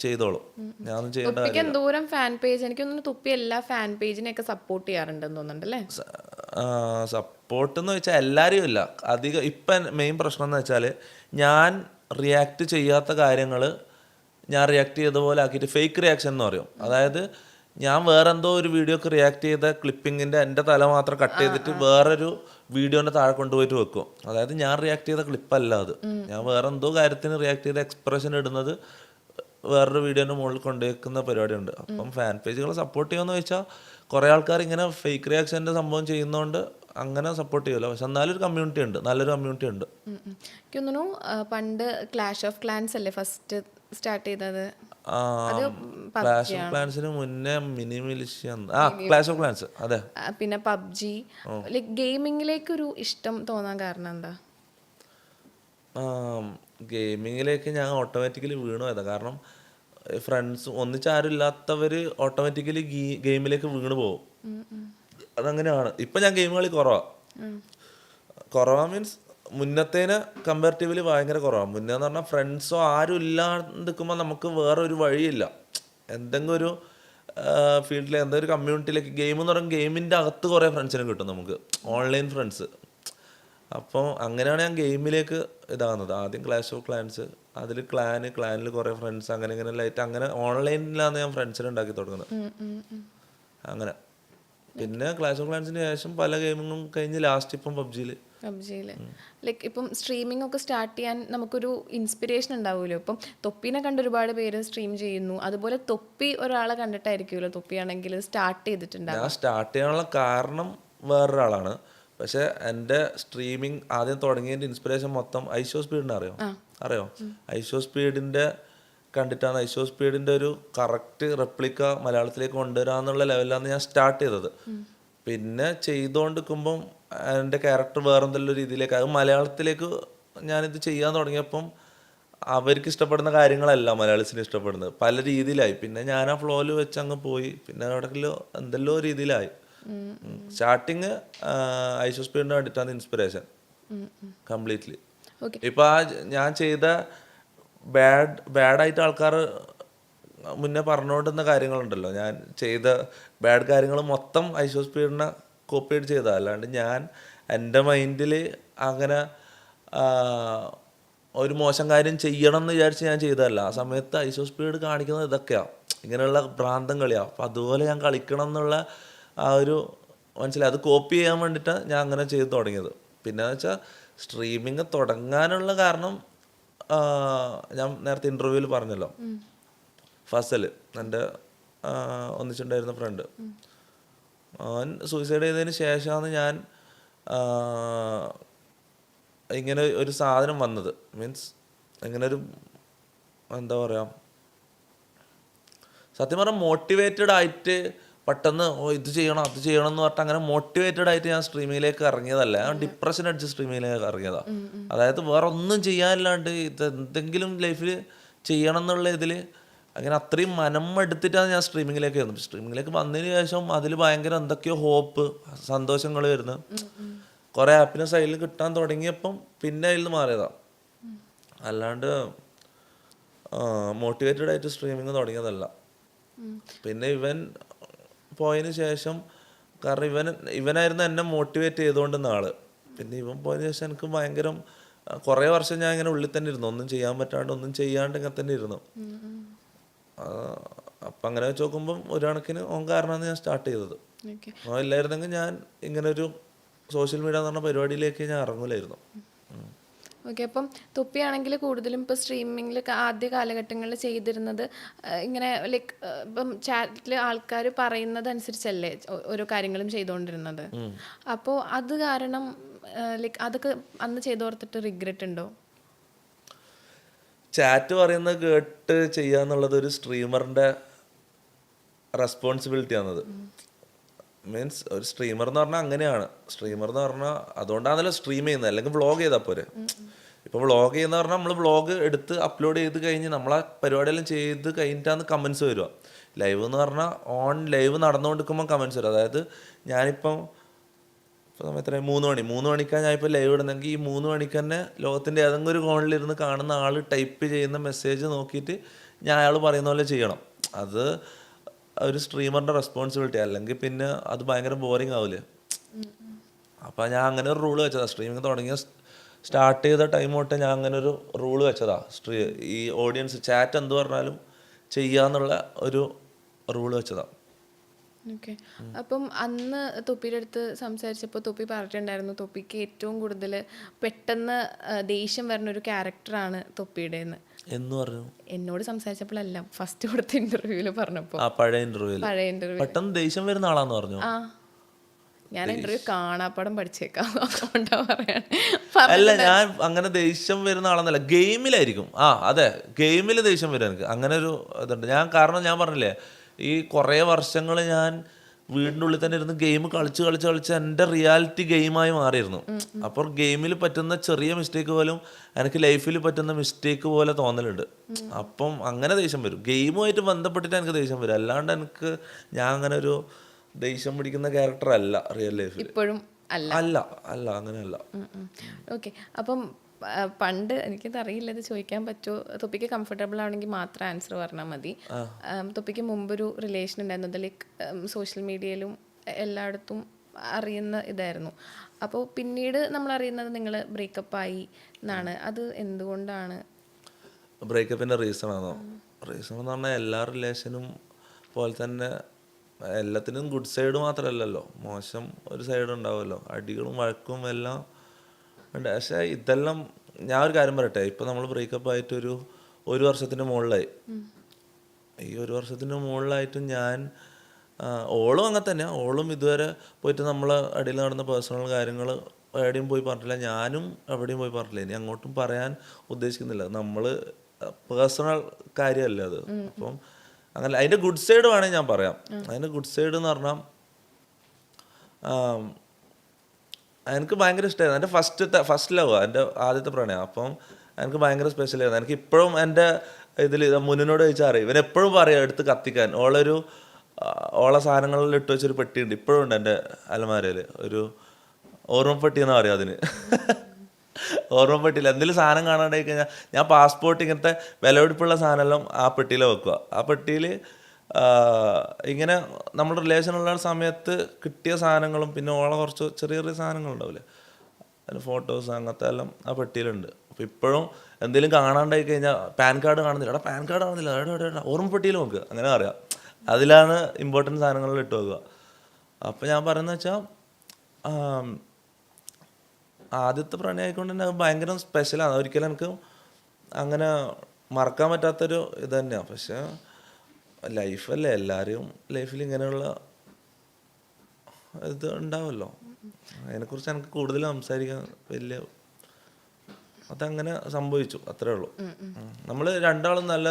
ചെയ്തോളും, ഞാനൊന്നും ചെയ്യേണ്ട കാര്യമില്ല. എന്തോരം ഫാൻ പേജ്, എനിക്ക് തോന്നുന്നു തുപ്പി എല്ലാ ഫാൻ പേജിനെയൊക്കെ സപ്പോർട്ട് ചെയ്യാറുണ്ടെന്ന് തോന്നുന്നുണ്ടല്ലേ? സപ്പോർട്ട് എന്ന് വെച്ചാൽ എല്ലാവരും ഇല്ല. അധികം ഇപ്പം മെയിൻ പ്രശ്നം എന്ന് വെച്ചാൽ, ഞാൻ റിയാക്ട് ചെയ്യാത്ത കാര്യങ്ങൾ ഞാൻ റിയാക്ട് ചെയ്ത പോലെ ആക്കിയിട്ട് ഫേക്ക് റിയാക്ഷൻ എന്ന് പറയും. അതായത് ഞാൻ വേറെ എന്തോ ഒരു വീഡിയോക്ക് റിയാക്ട് ചെയ്ത ക്ലിപ്പിങ്ങിൻ്റെ എൻ്റെ തല മാത്രം കട്ട് ചെയ്തിട്ട് വേറൊരു വീഡിയോൻ്റെ താഴെ കൊണ്ടുപോയിട്ട് വെക്കും. അതായത് ഞാൻ റിയാക്ട് ചെയ്ത ക്ലിപ്പല്ല അത്, ഞാൻ വേറെ എന്തോ കാര്യത്തിന് റിയാക്ട് ചെയ്ത എക്സ്പ്രഷൻ ഇടുന്നത് വേറൊരു വീഡിയോൻ്റെ മുകളിൽ കൊണ്ടുവയ്ക്കുന്ന പരിപാടിയുണ്ട്. അപ്പം ഫാൻ പേജുകളെ സപ്പോർട്ട് ചെയ്യുമെന്ന് ചോദിച്ചാൽ, കുറേ ആൾക്കാർ ഇങ്ങനെ ഫേക്ക് റിയാക്ഷൻ്റെ സംഭവം ചെയ്യുന്നതുകൊണ്ട് അങ്ങനെ സപ്പോർട്ട് ചെയ്യുമല്ലോ. പക്ഷെ എന്നാലും ഒരു കമ്മ്യൂണിറ്റി ഉണ്ട്, നല്ലൊരു കമ്മ്യൂണിറ്റി ഉണ്ട്. എനിക്ക് തോന്നുന്നു പണ്ട് ക്ലാഷ് ഓഫ് ക്ലാൻസ് അല്ലേ ഫസ്റ്റ് സ്റ്റാർട്ട് ചെയ്തത്? ക്ലാഷ് ഓഫ് ക്ലാൻസിന് മുന്നേ mini militia, clash of clans, അതെ. പിന്നെ പബ്ജി. ലൈക്ക് ഗെയിമിങ്ങിലേക്ക് ഒരു ഇഷ്ടം തോന്നാൻ കാരണം എന്താ? ഗെയിമിങ്ങിലേക്ക് ഞാൻ ഓട്ടോമാറ്റിക്കലി വീണു പോയതാണ്. കാരണം ഫ്രണ്ട്സ് ഒന്നിച്ചാരും ഇല്ലാത്തവർ ഓട്ടോമാറ്റിക്കലി ഗെയിമിലേക്ക് വീണ് പോകും. അതങ്ങനെയാണ്. ഇപ്പം ഞാൻ ഗെയിം കളി കുറവാ മീൻസ് മുന്നത്തേന് കമ്പാരിറ്റീവ്ലി ഭയങ്കര കുറവാണ്. മുന്നേന്ന് പറഞ്ഞാൽ ഫ്രണ്ട്സോ ആരും ഇല്ലാണ്ട് നിൽക്കുമ്പോൾ നമുക്ക് വേറെ ഒരു വഴിയില്ല. എന്തെങ്കിലും ഒരു ഫീൽഡിൽ എന്തെങ്കിലും ഒരു കമ്മ്യൂണിറ്റിയിലേക്ക്, ഗെയിം എന്ന് പറയുമ്പോൾ ഗെയിമിൻ്റെ അകത്ത് കുറേ ഫ്രണ്ട്സിനെ കിട്ടും നമുക്ക്, ഓൺലൈൻ ഫ്രണ്ട്സ്. അപ്പോൾ അങ്ങനെയാണ് ഞാൻ ഗെയിമിലേക്ക് ഇതാകുന്നത്. ആദ്യം ക്ലാഷ് ഓഫ് ക്ലാൻസ്, അതിൽ ക്ലാനിൽ കുറേ ഫ്രണ്ട്സ്, അങ്ങനെ ലൈറ്റ്, അങ്ങനെ ഓൺലൈനിലാണ് ഞാൻ ഫ്രണ്ട്സിനെ ഉണ്ടാക്കി തുടങ്ങുന്നത്. അങ്ങനെ പിന്നെ ക്ലാഷ് ഓഫ് ക്ലാൻസിന് ശേഷം പല ഗെയിമിങ്ങും കഴിഞ്ഞ് ലാസ്റ്റ് ഇപ്പം പബ്ജിയിൽ ലൈക്ക് ഇപ്പം സ്ട്രീമിംഗ് ഒക്കെ സ്റ്റാർട്ട് ചെയ്യാൻ നമുക്കൊരു ഇൻസ്പിറേഷൻ ഉണ്ടാവുമല്ലോ. ഇപ്പം തൊപ്പിനെ കണ്ട് ഒരുപാട് പേര് സ്ട്രീം ചെയ്യുന്നു, അതുപോലെ തൊപ്പി ഒരാളെ കണ്ടിട്ടായിരിക്കുമല്ലോ തൊപ്പിയാണെങ്കിൽ സ്റ്റാർട്ട് ചെയ്തിട്ടുണ്ടാവും. ഞാൻ സ്റ്റാർട്ട് ചെയ്യാനുള്ള കാരണം വേറൊരാളാണ്. പക്ഷെ എൻ്റെ സ്ട്രീമിംഗ് ആദ്യം തുടങ്ങിയതിൻ്റെ ഇൻസ്പിറേഷൻ മൊത്തം ഐഷോ സ്പീഡിനെ അറിയോ? ഐഷോ സ്പീഡിൻ്റെ കണ്ടിട്ടാണ്, ഐഷോ സ്പീഡിൻ്റെ ഒരു കറക്റ്റ് റെപ്ലിക്ക മലയാളത്തിലേക്ക് കൊണ്ടുവരാന്നുള്ള ലെവലിലാണ് ഞാൻ സ്റ്റാർട്ട് ചെയ്തത്. പിന്നെ ചെയ്തുകൊണ്ടിരിക്കുമ്പം എൻ്റെ ക്യാരക്ടർ വേറെ എന്തെങ്കിലും രീതിയിലേക്ക്, അത് മലയാളത്തിലേക്ക് ഞാനിത് ചെയ്യാൻ തുടങ്ങിയപ്പം അവർക്ക് ഇഷ്ടപ്പെടുന്ന കാര്യങ്ങളല്ല മലയാളീസിന് ഇഷ്ടപ്പെടുന്നത്, പല രീതിയിലായി. പിന്നെ ഞാൻ ആ ഫ്ലോയിൽ വെച്ച് അങ്ങ് പോയി. പിന്നെ എവിടെയെങ്കിലും എന്തെല്ലോ രീതിയിലായി. സ്റ്റാർട്ടിങ് ഐഷോ സ്പീഡിന് വേണ്ടിയിട്ടാണ് ഇൻസ്പിറേഷൻ കംപ്ലീറ്റ്ലി. ഇപ്പം ഞാൻ ചെയ്ത ബാഡായിട്ട് ആൾക്കാർ മുന്നേ പറഞ്ഞുകൊണ്ടിരുന്ന കാര്യങ്ങളുണ്ടല്ലോ, ഞാൻ ചെയ്ത ബാഡ് കാര്യങ്ങൾ മൊത്തം ഐഷോ സ്പീഡിനെ കോപ്പി ചെയ്തതാണ്. അല്ലാണ്ട് ഞാൻ എൻ്റെ മൈൻഡിൽ അങ്ങനെ ഒരു മോശം കാര്യം ചെയ്യണം എന്ന് വിചാരിച്ച് ഞാൻ ചെയ്തതല്ല. ആ സമയത്ത് ഐസോ സ്പീഡ് കാണിക്കുന്നത് ഇതൊക്കെയാണ്, ഇങ്ങനെയുള്ള ഭ്രാന്തം കളിയാണ്. അപ്പം അതുപോലെ ഞാൻ കളിക്കണം എന്നുള്ള ആ ഒരു മനസ്സിലായി. അത് കോപ്പി ചെയ്യാൻ വേണ്ടിയിട്ടാണ് ഞാൻ അങ്ങനെ ചെയ്ത് തുടങ്ങിയത്. പിന്നെ വെച്ചാൽ സ്ട്രീമിങ് തുടങ്ങാനുള്ള കാരണം ഞാൻ നേരത്തെ ഇൻ്റർവ്യൂവിൽ പറഞ്ഞല്ലോ, ഫസൽ എൻ്റെ ഒന്നിച്ചുണ്ടായിരുന്ന ഫ്രണ്ട്, അവൻ സൂയിസൈഡ് ചെയ്തതിന് ശേഷമാണ് ഞാൻ ഇങ്ങനെ ഒരു സാധനം വന്നത്. മീൻസ് ഇങ്ങനെ ഒരു എന്താ പറയുക, സത്യം പറഞ്ഞാൽ മോട്ടിവേറ്റഡ് ആയിട്ട് പെട്ടെന്ന് ഇത് ചെയ്യണം അത് ചെയ്യണം എന്ന് പറഞ്ഞിട്ട് അങ്ങനെ മോട്ടിവേറ്റഡ് ആയിട്ട് ഞാൻ സ്ട്രീമിങ്ങിലേക്ക് ഇറങ്ങിയതല്ല. ഞാൻ ഡിപ്രഷൻ അടിച്ച് സ്ട്രീമിങ്ങിലേക്ക് ഇറങ്ങിയതാണ്. അതായത് വേറെ ഒന്നും ചെയ്യാനില്ലാണ്ട് ഇത് എന്തെങ്കിലും ലൈഫിൽ ചെയ്യണം എന്നുള്ള ഇതിൽ അങ്ങനെ അത്രയും മനമെടുത്തിട്ടാണ് ഞാൻ സ്ട്രീമിങ്ങിലേക്ക് വരുന്നത്. സ്ട്രീമിങ്ങിലേക്ക് വന്നതിന് ശേഷം അതിൽ ഭയങ്കര എന്തൊക്കെയോ ഹോപ്പ്, സന്തോഷങ്ങൾ വരുന്നു, കുറേ ഹാപ്പിനെസ് അതിൽ കിട്ടാൻ തുടങ്ങിയപ്പം പിന്നെ അതിൽ നിന്ന് മാറിയതാണ്. അല്ലാണ്ട് മോട്ടിവേറ്റഡ് ആയിട്ട് സ്ട്രീമിങ് തുടങ്ങിയതല്ല. പിന്നെ ഇവൻ പോയതിന് ശേഷം, കാരണം ഇവനായിരുന്നു എന്നെ മോട്ടിവേറ്റ് ചെയ്തുകൊണ്ടിരുന്ന ആള്. പിന്നെ ഇവൻ പോയതിന് ശേഷം എനിക്ക് ഭയങ്കര കുറേ വർഷം ഞാൻ ഇങ്ങനെ ഉള്ളിൽ തന്നെ ഇരുന്നു, ഒന്നും ചെയ്യാൻ പറ്റാണ്ട് ഒന്നും ചെയ്യാണ്ട് ഇങ്ങനെ തന്നെ ഇരുന്നു. അപ്പം അങ്ങനെ വെച്ച് നോക്കുമ്പം ഒരു കണക്കിന് ഓൻ കാരണമാണ് ഞാൻ സ്റ്റാർട്ട് ചെയ്തത്. ഓൻ ഇല്ലായിരുന്നെങ്കിൽ ഞാൻ ഇങ്ങനെ ഒരു സോഷ്യൽ മീഡിയ എന്ന് പറഞ്ഞ പരിപാടിയിലേക്ക് ഞാൻ ഇറങ്ങൂലായിരുന്നു. ഓക്കെ. അപ്പം തൊപ്പിയാണെങ്കിൽ കൂടുതലും ഇപ്പോൾ സ്ട്രീമിങ്ങിൽ ആദ്യ കാലഘട്ടങ്ങളിൽ ചെയ്തിരുന്നത് ഇങ്ങനെ ലൈക്ക് ഇപ്പം ചാറ്റിൽ ആൾക്കാർ പറയുന്നത് അനുസരിച്ചല്ലേ ഓരോ കാര്യങ്ങളും ചെയ്തുകൊണ്ടിരുന്നത്. അപ്പോൾ അത് കാരണം ലൈക്ക് അതൊക്കെ അന്ന് ചെയ്തോർത്തിട്ട് റിഗ്രറ്റ് ഉണ്ടോ? ചാറ്റ് പറയുന്നത് കേട്ട് ചെയ്യാന്നുള്ളത് ഒരു സ്ട്രീമറിൻ്റെ റെസ്പോൺസിബിലിറ്റി ആണത്. മീൻസ് ഒരു സ്ട്രീമർ എന്ന് പറഞ്ഞാൽ അങ്ങനെയാണ്. സ്ട്രീമർ എന്ന് പറഞ്ഞാൽ അതുകൊണ്ടാണല്ലോ സ്ട്രീം ചെയ്യുന്നത്, അല്ലെങ്കിൽ വ്ളോഗ് ചെയ്താൽ പോരെ. ഇപ്പോൾ വ്ളോഗ് ചെയ്യുന്ന പറഞ്ഞാൽ നമ്മൾ വ്ളോഗ് എടുത്ത് അപ്ലോഡ് ചെയ്ത് കഴിഞ്ഞ് നമ്മളാ പരിപാടിയെല്ലാം ചെയ്ത് കഴിഞ്ഞിട്ടാണ് കമൻസ് വരിക. ലൈവ് എന്ന് പറഞ്ഞാൽ ഓൺ ലൈവ് നടന്നുകൊണ്ടിരിക്കുമ്പോൾ കമൻസ് വരും. അതായത് ഞാനിപ്പം എത്രയും 3 മണിക്കാണ് ഞാനിപ്പോൾ ലൈവ് ഇടുന്നെങ്കിൽ ഈ 3 മണിക്ക് തന്നെ ലോകത്തിൻ്റെ ഏതെങ്കിലും ഒരു കോണിലിരുന്ന് കാണുന്ന ആൾ ടൈപ്പ് ചെയ്യുന്ന മെസ്സേജ് നോക്കിയിട്ട് ഞാൻ അയാൾ പറയുന്ന പോലെ ചെയ്യണം. അത് ഒരു സ്ട്രീമറിൻ്റെ റെസ്പോൺസിബിലിറ്റി. അല്ലെങ്കിൽ പിന്നെ അത് ഭയങ്കര ബോറിങ് ആവില്ലേ. അപ്പം ഞാൻ അങ്ങനെ ഒരു റൂള് വെച്ചതാണ്. സ്ട്രീമിങ് തുടങ്ങിയ സ്റ്റാർട്ട് ചെയ്ത ടൈം തൊട്ട് ഞാൻ അങ്ങനെ ഒരു റൂള് വെച്ചതാണ്. ഈ ഓഡിയൻസ് ചാറ്റ് എന്ത് പറഞ്ഞാലും ചെയ്യാന്നുള്ള ഒരു റൂള് വെച്ചതാണ്. ഓക്കെ. അപ്പം അന്ന് തൊപ്പിയുടെ അടുത്ത് സംസാരിച്ചപ്പോൾ തൊപ്പി പറഞ്ഞിട്ടുണ്ടായിരുന്നു തൊപ്പിക്ക് ഏറ്റവും കൂടുതൽ പെട്ടെന്ന് ദേഷ്യം വരുന്ന ഒരു ക്യാരക്ടറാണ് തൊപ്പിയുടേന്ന് എന്ന് പറഞ്ഞു. എന്നോട് സംസാരിച്ചപ്പോഴല്ല, ഫസ്റ്റ് കൊടുത്ത ഇന്റർവ്യൂവിൽ പറഞ്ഞപ്പോൾ, പഴയ ഇന്റർവ്യൂവിൽ പെട്ടെന്ന് ദേഷ്യം വരുന്ന ആളാന്ന് പറഞ്ഞു. ആ ഞാൻ ഇന്റർവ്യൂ കാണാപ്പാടം പഠിച്ചേക്കാം, അതുകൊണ്ടാ പറയാണ്. അല്ല, ഞാൻ അങ്ങനെ ദേഷ്യം വരുന്ന ആളെന്നല്ല, ഗെയിമിലായിരിക്കും. അതെ, ഗെയിമിൽ ദേഷ്യം വരും എനിക്ക്. അങ്ങനെ ഒരു ഇതുണ്ട്. കാരണം ഞാൻ പറഞ്ഞില്ലേ, ഈ കുറേ വർഷങ്ങൾ ഞാൻ വീടിൻ്റെ ഉള്ളിൽ തന്നെ ഇരുന്ന് ഗെയിം കളിച്ച് എൻ്റെ റിയാലിറ്റി ഗെയിമായി മാറിയിരുന്നു. അപ്പോൾ ഗെയിമിൽ പറ്റുന്ന ചെറിയ മിസ്റ്റേക്ക് പോലും എനിക്ക് ലൈഫിൽ പറ്റുന്ന മിസ്റ്റേക്ക് പോലെ തോന്നലുണ്ട്. അപ്പം അങ്ങനെ ദേഷ്യം വരും. ഗെയിമുമായിട്ട് ബന്ധപ്പെട്ടിട്ട് എനിക്ക് ദേഷ്യം വരും. അല്ലാണ്ട് എനിക്ക് ഞാൻ അങ്ങനെ ഒരു ദേഷ്യം പിടിക്കുന്ന ക്യാരക്ടർ അല്ല റിയൽ ലൈഫിൽ. ഇപ്പോഴും അല്ല അങ്ങനെയല്ല. ഓക്കെ. അപ്പം പണ്ട് എനിക്കത് അറിയില്ല, ഇത് ചോദിക്കാൻ പറ്റുമോ, തൊപ്പിക്ക് കംഫർട്ടബിൾ ആണെങ്കിൽ മാത്രം ആൻസർ പറഞ്ഞാൽ മതി. തൊപ്പിക്ക് മുമ്പൊരു റിലേഷൻ ഉണ്ടായിരുന്നത് ലൈക്ക് സോഷ്യൽ മീഡിയയിലും എല്ലായിടത്തും അറിയുന്ന ഇതായിരുന്നു. അപ്പോൾ പിന്നീട് നമ്മൾ അറിയുന്നത് നിങ്ങൾ ബ്രേക്കപ്പായി എന്നാണ്. അത് എന്തുകൊണ്ടാണ്? ബ്രേക്കപ്പിൻ്റെ റീസൺ എന്ന് പറഞ്ഞാൽ എല്ലാ റിലേഷനും പോലെ തന്നെ എല്ലാത്തിനും ഗുഡ് സൈഡ് മാത്രമല്ലല്ലോ, മോശം ഒരു സൈഡ് ഉണ്ടാവുമല്ലോ. അടികളും വഴക്കും എല്ലാം ഉണ്ട്. പക്ഷേ ഇതെല്ലാം ഞാൻ ഒരു കാര്യം പറയട്ടെ, ഇപ്പം നമ്മൾ ബ്രേക്കപ്പ് ആയിട്ട് ഒരു വർഷത്തിന് മുകളിലായി. ഈ ഒരു വർഷത്തിന് മുകളിലായിട്ടും ഞാൻ ഓളും അങ്ങനെ തന്നെയാണ്. ഓളും ഇതുവരെ പോയിട്ട് നമ്മൾ അടിയിൽ നടന്ന പേഴ്സണൽ കാര്യങ്ങൾ എവിടെയും പോയി പറഞ്ഞിട്ടില്ല, ഞാനും എവിടെയും പോയി പറഞ്ഞില്ല. ഇനി അങ്ങോട്ടും പറയാൻ ഉദ്ദേശിക്കുന്നില്ല. നമ്മൾ പേഴ്സണൽ കാര്യമല്ല അത്. അപ്പം അങ്ങനെ അതിൻ്റെ ഗുഡ് സൈഡ് വേണമെങ്കിൽ ഞാൻ പറയാം. അതിൻ്റെ ഗുഡ് സൈഡ് എന്ന് പറഞ്ഞാൽ എനിക്ക് ഭയങ്കര ഇഷ്ടമായിരുന്നു. എൻ്റെ ഫസ്റ്റ് ലവ്, എൻ്റെ ആദ്യത്തെ പ്രണയം. അപ്പം എനിക്ക് ഭയങ്കര സ്പെഷ്യലായിരുന്നു. എനിക്ക് ഇപ്പോഴും എൻ്റെ ഇതിൽ മുന്നിനോട് ചോദിച്ചാൽ അറിയാം, ഇവൻ എപ്പോഴും പറയാം എടുത്ത് കത്തിക്കാൻ. ഓളെ സാധനങ്ങളിൽ ഇട്ട് വെച്ചൊരു പെട്ടിയുണ്ട്, ഇപ്പോഴും ഉണ്ട് എൻ്റെ അലമാരയിൽ. ഒരു ഓർമ്മപ്പെട്ടി എന്നാ പറയുക അതിന്. ഓർമ്മപ്പെട്ടില്ല, എന്തെങ്കിലും സാധനം കാണാണ്ടായി കഴിഞ്ഞാൽ ഞാൻ പാസ്പോർട്ട് ഇങ്ങനത്തെ വിലപിടിപ്പുള്ള സാധനമെല്ലാം ആ പെട്ടിയിൽ വെക്കുക. ആ പെട്ടിയിൽ ഇങ്ങനെ നമ്മുടെ റിലേഷനുള്ള സമയത്ത് കിട്ടിയ സാധനങ്ങളും പിന്നെ ഓളെ കുറച്ച് ചെറിയ ചെറിയ സാധനങ്ങളുണ്ടാവില്ലേ, അതിന് ഫോട്ടോസ് അങ്ങനത്തെ എല്ലാം ആ പെട്ടിയിലുണ്ട്. അപ്പോൾ ഇപ്പോഴും എന്തെങ്കിലും കാണാണ്ടായി കഴിഞ്ഞാൽ പാൻ കാർഡ് കാണുന്നില്ല, എടാ പാൻ കാർഡ് കാണുന്നില്ല, എടാ ഓർമ്മപ്പെട്ടിയിൽ നോക്കുക, അങ്ങനെ അറിയാം. അതിലാണ് ഇമ്പോർട്ടൻറ്റ് സാധനങ്ങളിൽ ഇട്ട് വെക്കുക. അപ്പോൾ ഞാൻ പറയുന്നത് വെച്ചാൽ ആദ്യത്തെ പ്രണയമായിക്കൊണ്ട് തന്നെ അത് ഭയങ്കര സ്പെഷ്യലാണ്. ഒരിക്കലും എനിക്ക് അങ്ങനെ മറക്കാൻ പറ്റാത്തൊരു ഇത് തന്നെയാണ്. പക്ഷെ ലൈഫല്ലേ, എല്ലാവരും ലൈഫിൽ ഇങ്ങനെയുള്ള ഇത് ഉണ്ടാവുമല്ലോ. അതിനെക്കുറിച്ച് എനിക്ക് കൂടുതൽ സംസാരിക്കാൻ വലിയ, അതങ്ങനെ സംഭവിച്ചു, അത്രേ ഉള്ളൂ. നമ്മൾ രണ്ടാളും നല്ല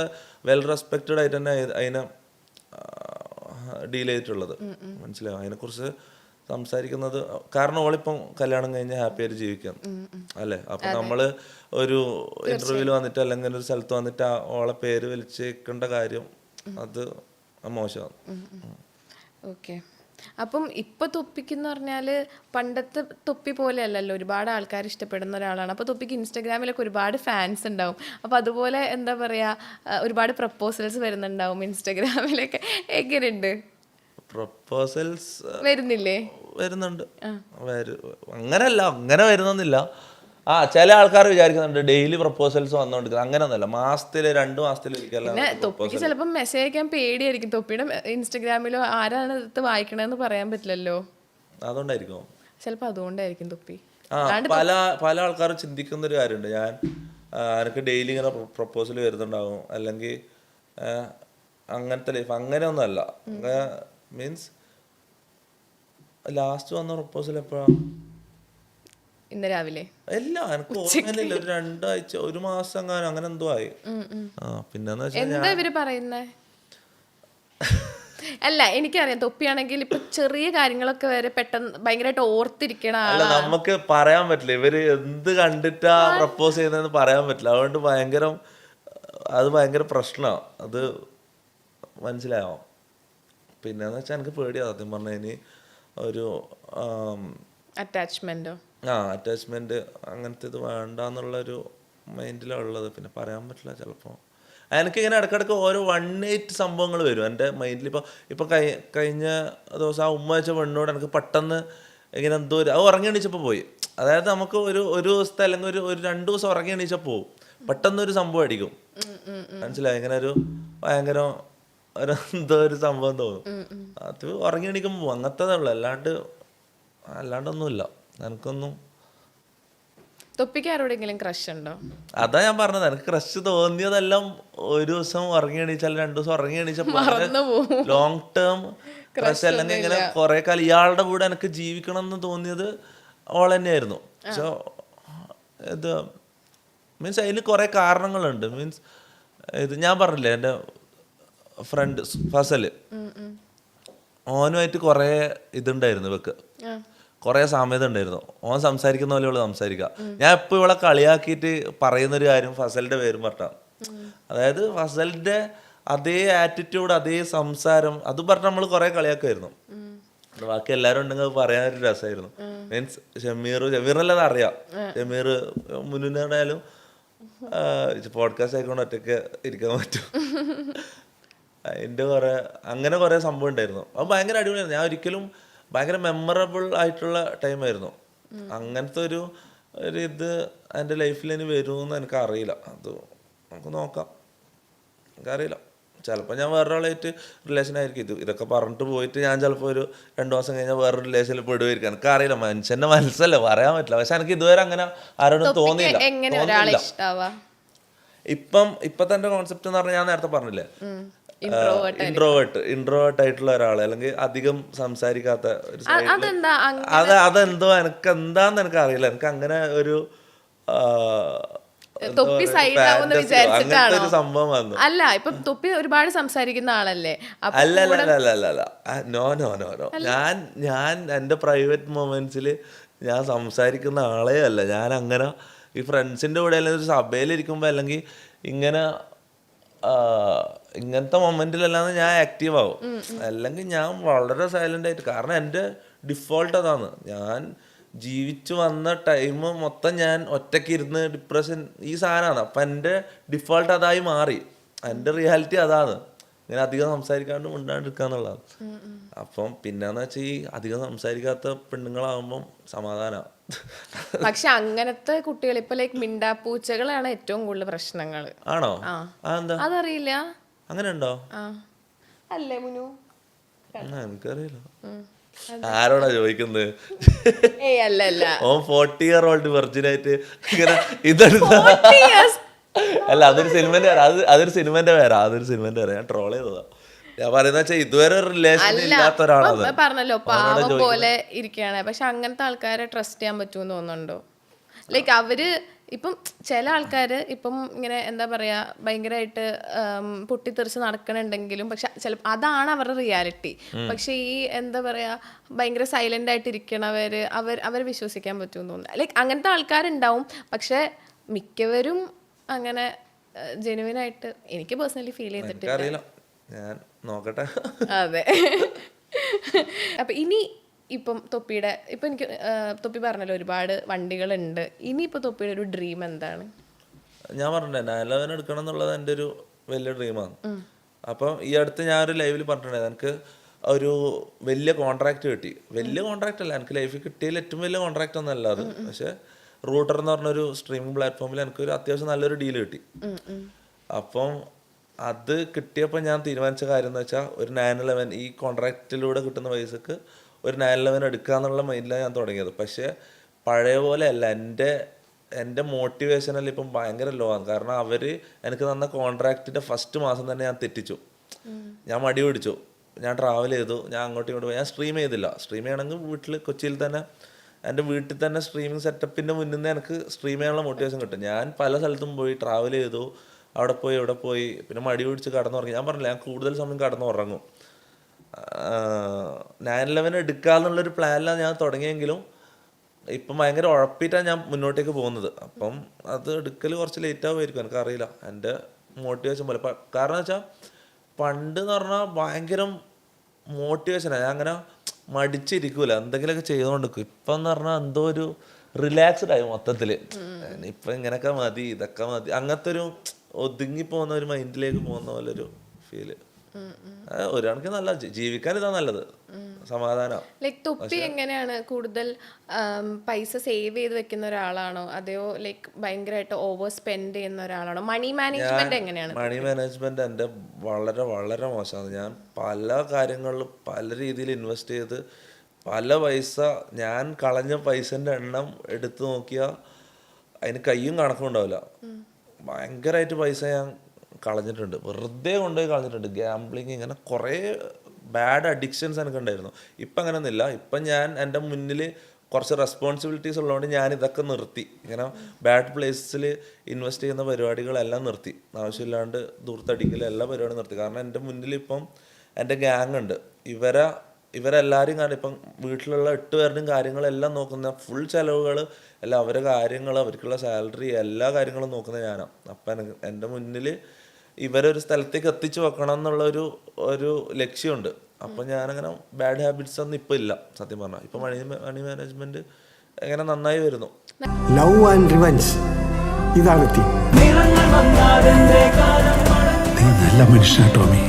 വെൽ റെസ്പെക്റ്റഡ് ആയിട്ട് തന്നെ അതിനെ ഡീൽ ചെയ്തിട്ടുള്ളത്, മനസ്സിലായോ? അതിനെക്കുറിച്ച് സംസാരിക്കുന്നത് കാരണം ഓളിപ്പം കല്യാണം കഴിഞ്ഞ് ഹാപ്പി ആയിട്ട് ജീവിക്കാം അല്ലേ. അപ്പം നമ്മൾ ഒരു ഇന്റർവ്യൂവിൽ വന്നിട്ട് അല്ലെങ്കിൽ ഒരു സ്ഥലത്ത് വന്നിട്ട് ഓളെ പേര് വലിച്ചേക്കേണ്ട കാര്യം അത് മോശമാണ്. ഓക്കെ. അപ്പം ഇപ്പൊ തൊപ്പിക്കെന്ന് പറഞ്ഞാല് പണ്ടത്തെ തൊപ്പി പോലെ അല്ലല്ലോ, ഒരുപാട് ആൾക്കാർ ഇഷ്ടപ്പെടുന്ന ഒരാളാണ്. അപ്പോൾ തൊപ്പിക്ക് ഇൻസ്റ്റാഗ്രാമിലൊക്കെ ഒരുപാട് ഫാൻസ് ഉണ്ടാവും. അപ്പോൾ അതുപോലെ എന്താ പറയാ, ഒരുപാട് പ്രപ്പോസൽസ് വരുന്നുണ്ടാവും ഇൻസ്റ്റാഗ്രാമിലൊക്കെ. എങ്ങനെയുണ്ട്? പ്രപ്പോസൽസ് വരുന്നില്ലേ? വരുന്നുണ്ട്. അങ്ങനെയല്ല, അങ്ങനെ വരുന്നൊന്നുമില്ല. ചില ആൾക്കാർ വിചാരിക്കുന്നുണ്ട് ഡെയിലി പ്രപ്പോസൽസ് വന്നോണ്ടിരിക്കുന്നത്. അങ്ങനെയൊന്നുമല്ല, മാസത്തില് 2 മാസത്തിൽ പിന്നെ തൊപ്പിക്ക് ചിലപ്പോൾ മെസ്സേജ് അയക്കാൻ പേടിയായിരിക്കും. തൊപ്പിയുടെ ഇൻസ്റ്റാഗ്രാമിലോ ആരാണ് ഇത് വായിക്കണമെന്ന് പറയാൻ പറ്റില്ലല്ലോ, അതുകൊണ്ടായിരിക്കും. ചിലപ്പോൾ അതുകൊണ്ടായിരിക്കും തൊപ്പി. പല ആൾക്കാരും ചിന്തിക്കുന്ന ഒരു കാര്യമുണ്ട്, ഞാൻ എനിക്ക് ഡെയിലി ഇങ്ങനെ പ്രപ്പോസൽ വരുന്നുണ്ടാവും അല്ലെങ്കിൽ അങ്ങനത്തെ ലൈഫ്. അങ്ങനെയൊന്നും അല്ല. മീൻസ് ലാസ്റ്റ് വന്ന പ്രപ്പോസൽ എപ്പോഴാണ്? ഇന്ന് രാവിലെ. അല്ല, എനിക്ക് ഓർമ്മയില്ല. ഒരു 2 ആഴ്ച 1 മാസം അങ്ങനെ എന്തോ ആയി. പിന്നെന്ന് എന്താ ഇവര് പറയുന്നേ? അല്ല, എനിക്കറിയാം തൊപ്പിയാണെങ്കിൽ ഇപ്പൊ ചെറിയ കാര്യങ്ങളൊക്കെ വരെ പെട്ടെന്ന് ഭയങ്കരമായിട്ട് ഓർത്തിരിക്കണ അല്ല, നമുക്ക് പറയാൻ പറ്റില്ല ഇവര് എന്ത് കണ്ടിട്ടാ പ്രപ്പോസ് ചെയ്യുന്നതെന്ന് പറയാൻ പറ്റില്ല. അതുകൊണ്ട് അത് ഭയങ്കര പ്രശ്നമാണ്. അത് മനസ്സിലായോ? പിന്നെന്ന് വെച്ചാൽ എനിക്ക് പേടിയാണ് സത്യം പറഞ്ഞാൽ. ഇനി ഒരു അറ്റാച്ച്മെന്റ് അങ്ങനത്തെ ഇത് വേണ്ടെന്നുള്ളൊരു മൈൻഡിലാണ് ഉള്ളത്. പിന്നെ പറയാൻ പറ്റില്ല ചിലപ്പോൾ. എനിക്കിങ്ങനെ ഇടയ്ക്കിടയ്ക്ക് ഓരോ 1-8 സംഭവങ്ങൾ വരും എൻ്റെ മൈൻഡിൽ. ഇപ്പം കഴിഞ്ഞ ദിവസം ആ ഉമ്മ വെച്ച പെണ്ണോട് എനിക്ക് പെട്ടെന്ന് ഇങ്ങനെ എന്തോ അത് ഉറങ്ങി എണീച്ചപ്പോൾ പോയി. അതായത് നമുക്ക് ഒരു ദിവസത്തെ അല്ലെങ്കിൽ ഒരു 2 ദിവസം ഉറങ്ങി എണീച്ചാൽ പോവും, പെട്ടെന്നൊരു സംഭവം അടിക്കും. മനസ്സിലായി? ഇങ്ങനെ ഒരു ഭയങ്കര എന്തോ ഒരു സംഭവം തോന്നും. അത് ഉറങ്ങി എണീക്കുമ്പോൾ പോകും. അങ്ങനത്തതേ ഉള്ളൂ, അല്ലാണ്ടൊന്നുമില്ല എനിക്കൊന്നും. തൊപ്പിക്ക് ആരോടെങ്കിലും ക്രഷ് ഉണ്ടോ? അതാ ഞാൻ പറഞ്ഞത്, എനിക്ക് ക്രഷ് തോന്നിയതെല്ലാം ഒരു ദിവസം ഉറങ്ങി എണീച്ചാൽ 2 ദിവസം ഉറങ്ങി എണീച്ചപ്പോൾ ലോങ് ടേം ക്രഷ്. അല്ലെങ്കിൽ ഇങ്ങനെ കുറെ കാലം ഇയാളുടെ കൂടെ എനിക്ക് ജീവിക്കണം എന്ന് തോന്നിയത് ഓൾ തന്നെയായിരുന്നു. സോ ഇത് മീൻസ് അതിന് കുറെ കാരണങ്ങളുണ്ട്. മീൻസ് ഇത് ഞാൻ പറഞ്ഞില്ലേ, എൻ്റെ ഫ്രണ്ട് ഫസല്, ഓനുമായിട്ട് കുറെ ഇതുണ്ടായിരുന്നു, ഇവക്ക് കുറെ സാമ്യത ഉണ്ടായിരുന്നു. ഓൻ സംസാരിക്കുന്ന പോലെ ഇവള് സംസാരിക്കുക. ഞാൻ എപ്പോൾ ഇവളെ കളിയാക്കിയിട്ട് പറയുന്നൊരു കാര്യം ഫസലിന്റെ പേരും പറഞ്ഞാൽ, അതായത് ഫസലിന്റെ അതേ ആറ്റിറ്റ്യൂഡ്, അതേ സംസാരം, അത് പറഞ്ഞ് നമ്മൾ കുറെ കളിയാക്കുമായിരുന്നു. ബാക്കി എല്ലാവരും ഉണ്ടെങ്കിൽ പറയാനൊരു രസമായിരുന്നു. മീൻസ് ഷമീറിനെല്ലാം അറിയാം. ഷമീർ മുന്നിനായാലും പോഡ്കാസ്റ്റ് ആയിക്കൊണ്ട് ഒറ്റയ്ക്ക് ഇരിക്കാൻ പറ്റും. അതിൻ്റെ അങ്ങനെ കുറെ സംഭവം ഉണ്ടായിരുന്നു. അത് ഭയങ്കര അടിപൊളിയായിരുന്നു. ഞാൻ ഒരിക്കലും ഭയങ്കര മെമ്മറബിൾ ആയിട്ടുള്ള ടൈമായിരുന്നു. അങ്ങനത്തെ ഒരു ഇത് എൻ്റെ ലൈഫിൽ ഇനി വരുമെന്ന് എനിക്കറിയില്ല. അത് നമുക്ക് നോക്കാം, എനിക്കറിയില്ല. ചിലപ്പോൾ ഞാൻ വേറൊരാളായിട്ട് റിലേഷൻ ആയിരിക്കും. ഇതൊക്കെ പറഞ്ഞിട്ട് പോയിട്ട് ഞാൻ ചിലപ്പോൾ ഒരു 2 മാസം കഴിഞ്ഞാൽ വേറൊരു റിലേഷനിൽ പെടുമായിരിക്കും. എനിക്കറിയില്ല, മനുഷ്യൻ്റെ മനസ്സല്ലേ, പറയാൻ പറ്റില്ല. പക്ഷെ എനിക്ക് ഇതുവരെ അങ്ങനെ ആരോടും തോന്നിയില്ല. ഇപ്പത്തെ എൻ്റെ കോൺസെപ്റ്റ് എന്ന് പറഞ്ഞാൽ ഞാൻ നേരത്തെ പറഞ്ഞില്ലേ, ഇൻട്രോവേർട്ട് ആയിട്ടുള്ള ഒരാൾ, അല്ലെങ്കിൽ അധികം സംസാരിക്കാത്ത ഒരു അതെന്തോ എനിക്ക് എന്താന്ന് എനിക്ക് അറിയില്ല. എനിക്ക് അങ്ങനെ ഒരു സംഭവം വന്നു. അല്ല, ഇപ്പൊ തൊപ്പി ഒരുപാട് സംസാരിക്കുന്ന ആളല്ലേ? അല്ല, നോ. ഞാൻ എൻ്റെ പ്രൈവറ്റ് മൊമെന്റ്സിൽ ഞാൻ സംസാരിക്കുന്ന ആളേ അല്ല. ഞാൻ അങ്ങനെ ഈ ഫ്രണ്ട്സിന്റെ കൂടെ അല്ലെങ്കിൽ ഒരു സഭയിലിരിക്കുമ്പോ അല്ലെങ്കിൽ ഇങ്ങനത്തെ മൊമെന്റിലല്ലാതെ ഞാൻ ആക്റ്റീവ് ആവും. അല്ലെങ്കിൽ ഞാൻ വളരെ സൈലന്റ് ആയിട്ട്. കാരണം എൻ്റെ ഡിഫോൾട്ട് അതാണ്. ഞാൻ ജീവിച്ചു വന്ന ടൈം മൊത്തം ഞാൻ ഒറ്റയ്ക്ക് ഇരുന്ന് ഡിപ്രഷൻ ഈ സാധനമാണ്. അപ്പം എൻ്റെ ഡിഫോൾട്ട് അതായി മാറി. എൻ്റെ റിയാലിറ്റി അതാണ്. ഇങ്ങനെ അധികം സംസാരിക്കാണ്ട് മിണ്ടാണ്ടിരിക്കുക എന്നുള്ളതാണ്. അപ്പം പിന്നെന്ന് വെച്ചാൽ ഈ അധികം സംസാരിക്കാത്ത പെണ്ണുങ്ങളാകുമ്പം സമാധാനമാണ്. പക്ഷെ അങ്ങനത്തെ കുട്ടികൾ ഇപ്പൊ ലൈക്ക് മിണ്ടാപ്പൂച്ചകളാണ് ഏറ്റവും കൂടുതൽ പ്രശ്നങ്ങൾ. ആണോ? എന്താ അതറിയില്ല? അങ്ങനെ ഉണ്ടോ? അല്ലേ മുനു? എനിക്കറിയില്ല. ആരോടാ ചോദിക്കുന്നത്? ഏയ് അല്ല അല്ല, ഓ 40-year-old വെർജിനായിട്ട് ഇങ്ങനെ ഇതെടുത്ത അല്ല, അതൊരു സിനിമന്റെ പേരാ. ഞാൻ ട്രോൾ ചെയ്തതാ. ഞാൻ പറയുന്ന വെച്ചാൽ ഇതുവരെ റിലേഷൻ ഇല്ലാത്ത ഒരാളാണ്. പറഞ്ഞല്ലോ പാവം പോലെ ഇരിക്കുകയാണ്. പക്ഷെ അങ്ങനത്തെ ആൾക്കാരെ ട്രസ്റ്റ് ചെയ്യാൻ പറ്റുമെന്ന് തോന്നുന്നുണ്ടോ? ലൈക്ക് അവര് ഇപ്പം ചില ആൾക്കാർ ഇപ്പം ഇങ്ങനെ എന്താ പറയാ ഭയങ്കരമായിട്ട് പൊട്ടിത്തെറിച്ച് നടക്കണുണ്ടെങ്കിലും പക്ഷെ ചിലപ്പോൾ അതാണ് അവരുടെ റിയാലിറ്റി. പക്ഷെ ഈ എന്താ പറയാ ഭയങ്കര സൈലന്റ് ആയിട്ട് ഇരിക്കണവര് അവരെ വിശ്വസിക്കാൻ പറ്റുമെന്ന് തോന്നുന്നു. ലൈക്ക് അങ്ങനത്തെ ആൾക്കാരുണ്ടാവും. പക്ഷെ മിക്കവരും അങ്ങനെ ജെനുവിനായിട്ട് എനിക്ക് പേഴ്സണലി ഫീൽ ചെയ്തിട്ടില്ല. ഞാൻ നോക്കട്ടെ. അതെ. അപ്പൊ ഇനി ഇപ്പം തൊപ്പിയുടെ ഇപ്പം എനിക്ക് തൊപ്പി പറഞ്ഞല്ലോ ഒരുപാട് വണ്ടികളുണ്ട്. ഇനിയിപ്പോൾ തൊപ്പിയുടെ ഒരു ഡ്രീം എന്താണ്? ഞാൻ പറഞ്ഞില്ലേ 911 എടുക്കണം എന്നുള്ളത് എൻ്റെ ഒരു വലിയ ഡ്രീമാണ്. അപ്പം ഈ അടുത്ത് ഞാനൊരു ലൈവിൽ പറഞ്ഞിട്ടുണ്ടായിരുന്നു എനിക്ക് ഒരു വലിയ കോൺട്രാക്ട് കിട്ടി. വലിയ കോൺട്രാക്ട് അല്ല, എനിക്ക് ലൈഫിൽ കിട്ടിയതിൽ ഏറ്റവും വലിയ കോൺട്രാക്ട് ഒന്നും അല്ല അത്. പക്ഷെ റൂട്ടർ എന്ന് പറഞ്ഞൊരു സ്ട്രീമിംഗ് പ്ലാറ്റ്ഫോമിൽ എനിക്കൊരു അത്യാവശ്യം നല്ലൊരു ഡീൽ കിട്ടി. അപ്പം അത് കിട്ടിയപ്പോൾ ഞാൻ തീരുമാനിച്ച കാര്യം എന്ന് വെച്ചാൽ ഒരു 911 ഈ കോൺട്രാക്റ്റിലൂടെ കിട്ടുന്ന പൈസക്ക് ഒരു 911 എടുക്കുക എന്നുള്ള മൈൻഡിലാണ് ഞാൻ തുടങ്ങിയത്. പക്ഷേ പഴയ പോലെ അല്ല. എൻ്റെ മോട്ടിവേഷനിൽ ഇപ്പം ഭയങ്കര ലോ ആണ്. കാരണം അവർ എനിക്ക് തന്ന കോൺട്രാക്റ്റിൻ്റെ ഫസ്റ്റ് മാസം തന്നെ ഞാൻ തെറ്റിച്ചു. ഞാൻ മടി പിടിച്ചു. ഞാൻ ട്രാവൽ ചെയ്തു. ഞാൻ അങ്ങോട്ടും ഇങ്ങോട്ടും പോയി. ഞാൻ സ്ട്രീം ചെയ്തില്ല. സ്ട്രീം ചെയ്യണമെങ്കിൽ വീട്ടിൽ കൊച്ചിയിൽ തന്നെ എൻ്റെ വീട്ടിൽ തന്നെ സ്ട്രീമിങ് സെറ്റപ്പിൻ്റെ മുന്നിൽ നിന്ന് എനിക്ക് സ്ട്രീം ചെയ്യാനുള്ള മോട്ടിവേഷൻ കിട്ടും. ഞാൻ പല സ്ഥലത്തും പോയി ട്രാവൽ ചെയ്തു. അവിടെ പോയി ഇവിടെ പോയി പിന്നെ മടി പിടിച്ച് കടന്നുറങ്ങി. ഞാൻ പറഞ്ഞില്ല, ഞാൻ കൂടുതൽ സമയം കടന്നുറങ്ങും. 911 എടുക്കാന്നുള്ളൊരു പ്ലാനിലാണ് ഞാൻ തുടങ്ങിയെങ്കിലും ഇപ്പം ഭയങ്കര ഉഴപ്പിയിട്ടാണ് ഞാൻ മുന്നോട്ടേക്ക് പോകുന്നത്. അപ്പം അത് എടുക്കൽ കുറച്ച് ലേറ്റ് ആവുമായിരിക്കും, എനിക്കറിയില്ല. എൻ്റെ മോട്ടിവേഷൻ പോലെ. കാരണം വെച്ചാൽ പണ്ട് എന്ന് പറഞ്ഞാൽ ഭയങ്കര മോട്ടിവേഷനാണ്. ഞാൻ അങ്ങനെ മടിച്ചിരിക്കൂല, എന്തെങ്കിലുമൊക്കെ ചെയ്തുകൊണ്ടിരിക്കും. ഇപ്പം എന്ന് പറഞ്ഞാൽ എന്തോ ഒരു റിലാക്സ്ഡ് ആയി മൊത്തത്തിൽ. ഇപ്പം ഇങ്ങനെയൊക്കെ മതി, ഇതൊക്കെ മതി, അങ്ങനത്തെ ഒരു ഒതുങ്ങി പോകുന്ന ഒരു മൈൻഡിലേക്ക് പോകുന്ന പോലൊരു ഫീല്. ഒരു കണക്ക് നല്ല ജീവിക്കാൻ ഇതാ നല്ലത്, സമാധാനം. ലൈക്ക് തൊപ്പി എങ്ങനെയാണ് കൂടുതൽ പൈസ സേവ് ചെയ്ത് വെക്കുന്ന ഒരാളാണോ അതെയോ ലൈക്ക് ഭയങ്കരമായിട്ട് ഓവർ സ്പെൻഡ് ചെയ്യുന്ന ഒരാളാണോ? മണി മാനേജ്മെന്റ് എങ്ങനെയാണ്? മണി മാനേജ്മെന്റ് എൻ്റെ വളരെ വളരെ മോശമാണ്. ഞാൻ പല കാര്യങ്ങളിലും പല രീതിയിൽ ഇൻവെസ്റ്റ് ചെയ്ത് പല പൈസ ഞാൻ കളഞ്ഞ പൈസൻ്റെ എണ്ണം എടുത്തു നോക്കിയാൽ അതിന് കയ്യും കണക്കും ഉണ്ടാവില്ല. ഭയങ്കരമായിട്ട് പൈസ ഞാൻ കളഞ്ഞിട്ടുണ്ട്, വെറുതെ കൊണ്ടുപോയി കളഞ്ഞിട്ടുണ്ട്. ഗ്യാംബ്ലിങ്, ഇങ്ങനെ കുറേ ബാഡ് അഡിക്ഷൻസ് എനിക്ക് ഉണ്ടായിരുന്നു. ഇപ്പം അങ്ങനെയൊന്നുമില്ല. ഇപ്പം ഞാൻ എൻ്റെ മുന്നിൽ കുറച്ച് റെസ്പോൺസിബിലിറ്റീസ് ഉള്ളതുകൊണ്ട് ഞാൻ ഇതൊക്കെ നിർത്തി. ഇങ്ങനെ ബാഡ് പ്ലേസിൽ ഇൻവെസ്റ്റ് ചെയ്യുന്ന പരിപാടികളെല്ലാം നിർത്തി. ആവശ്യമില്ലാണ്ട് ദൂർത്തടിക്കൽ എല്ലാ പരിപാടിയും നിർത്തി. കാരണം എൻ്റെ മുന്നിൽ ഇപ്പം എൻ്റെ ഗ്യാങ് ഉണ്ട്. ഇവരെല്ലാവരും കാരണം ഇപ്പം വീട്ടിലുള്ള 8 പേരുടെയും കാര്യങ്ങളെല്ലാം നോക്കുന്ന ഫുൾ ചിലവുകൾ എല്ലാം അവരുടെ കാര്യങ്ങൾ, അവർക്കുള്ള സാലറി, എല്ലാ കാര്യങ്ങളും നോക്കുന്നത് ഞാനാണ്. അപ്പം എൻ്റെ മുന്നിൽ ഇവരൊരു സ്ഥലത്തേക്ക് എത്തിച്ചു വെക്കണം എന്നുള്ള ഒരു ലക്ഷ്യമുണ്ട്. അപ്പം ഞാനങ്ങനെ ബാഡ് ഹാബിറ്റ്സ് ഒന്നും ഇപ്പം ഇല്ല സത്യം പറഞ്ഞാൽ. ഇപ്പം മണി മാനേജ്മെന്റ് എങ്ങനെ നന്നായി വരുന്നു. ലവ് ആൻഡ് റിവഞ്ച്, ഇതാണ് തീം. നീ നല്ല മനുഷ്യനാ Tomy.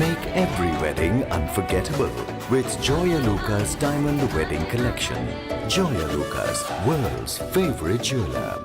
Make every wedding unforgettable with Joya Lucas Diamond Wedding Collection. Joya Lucas, world's favorite jeweler.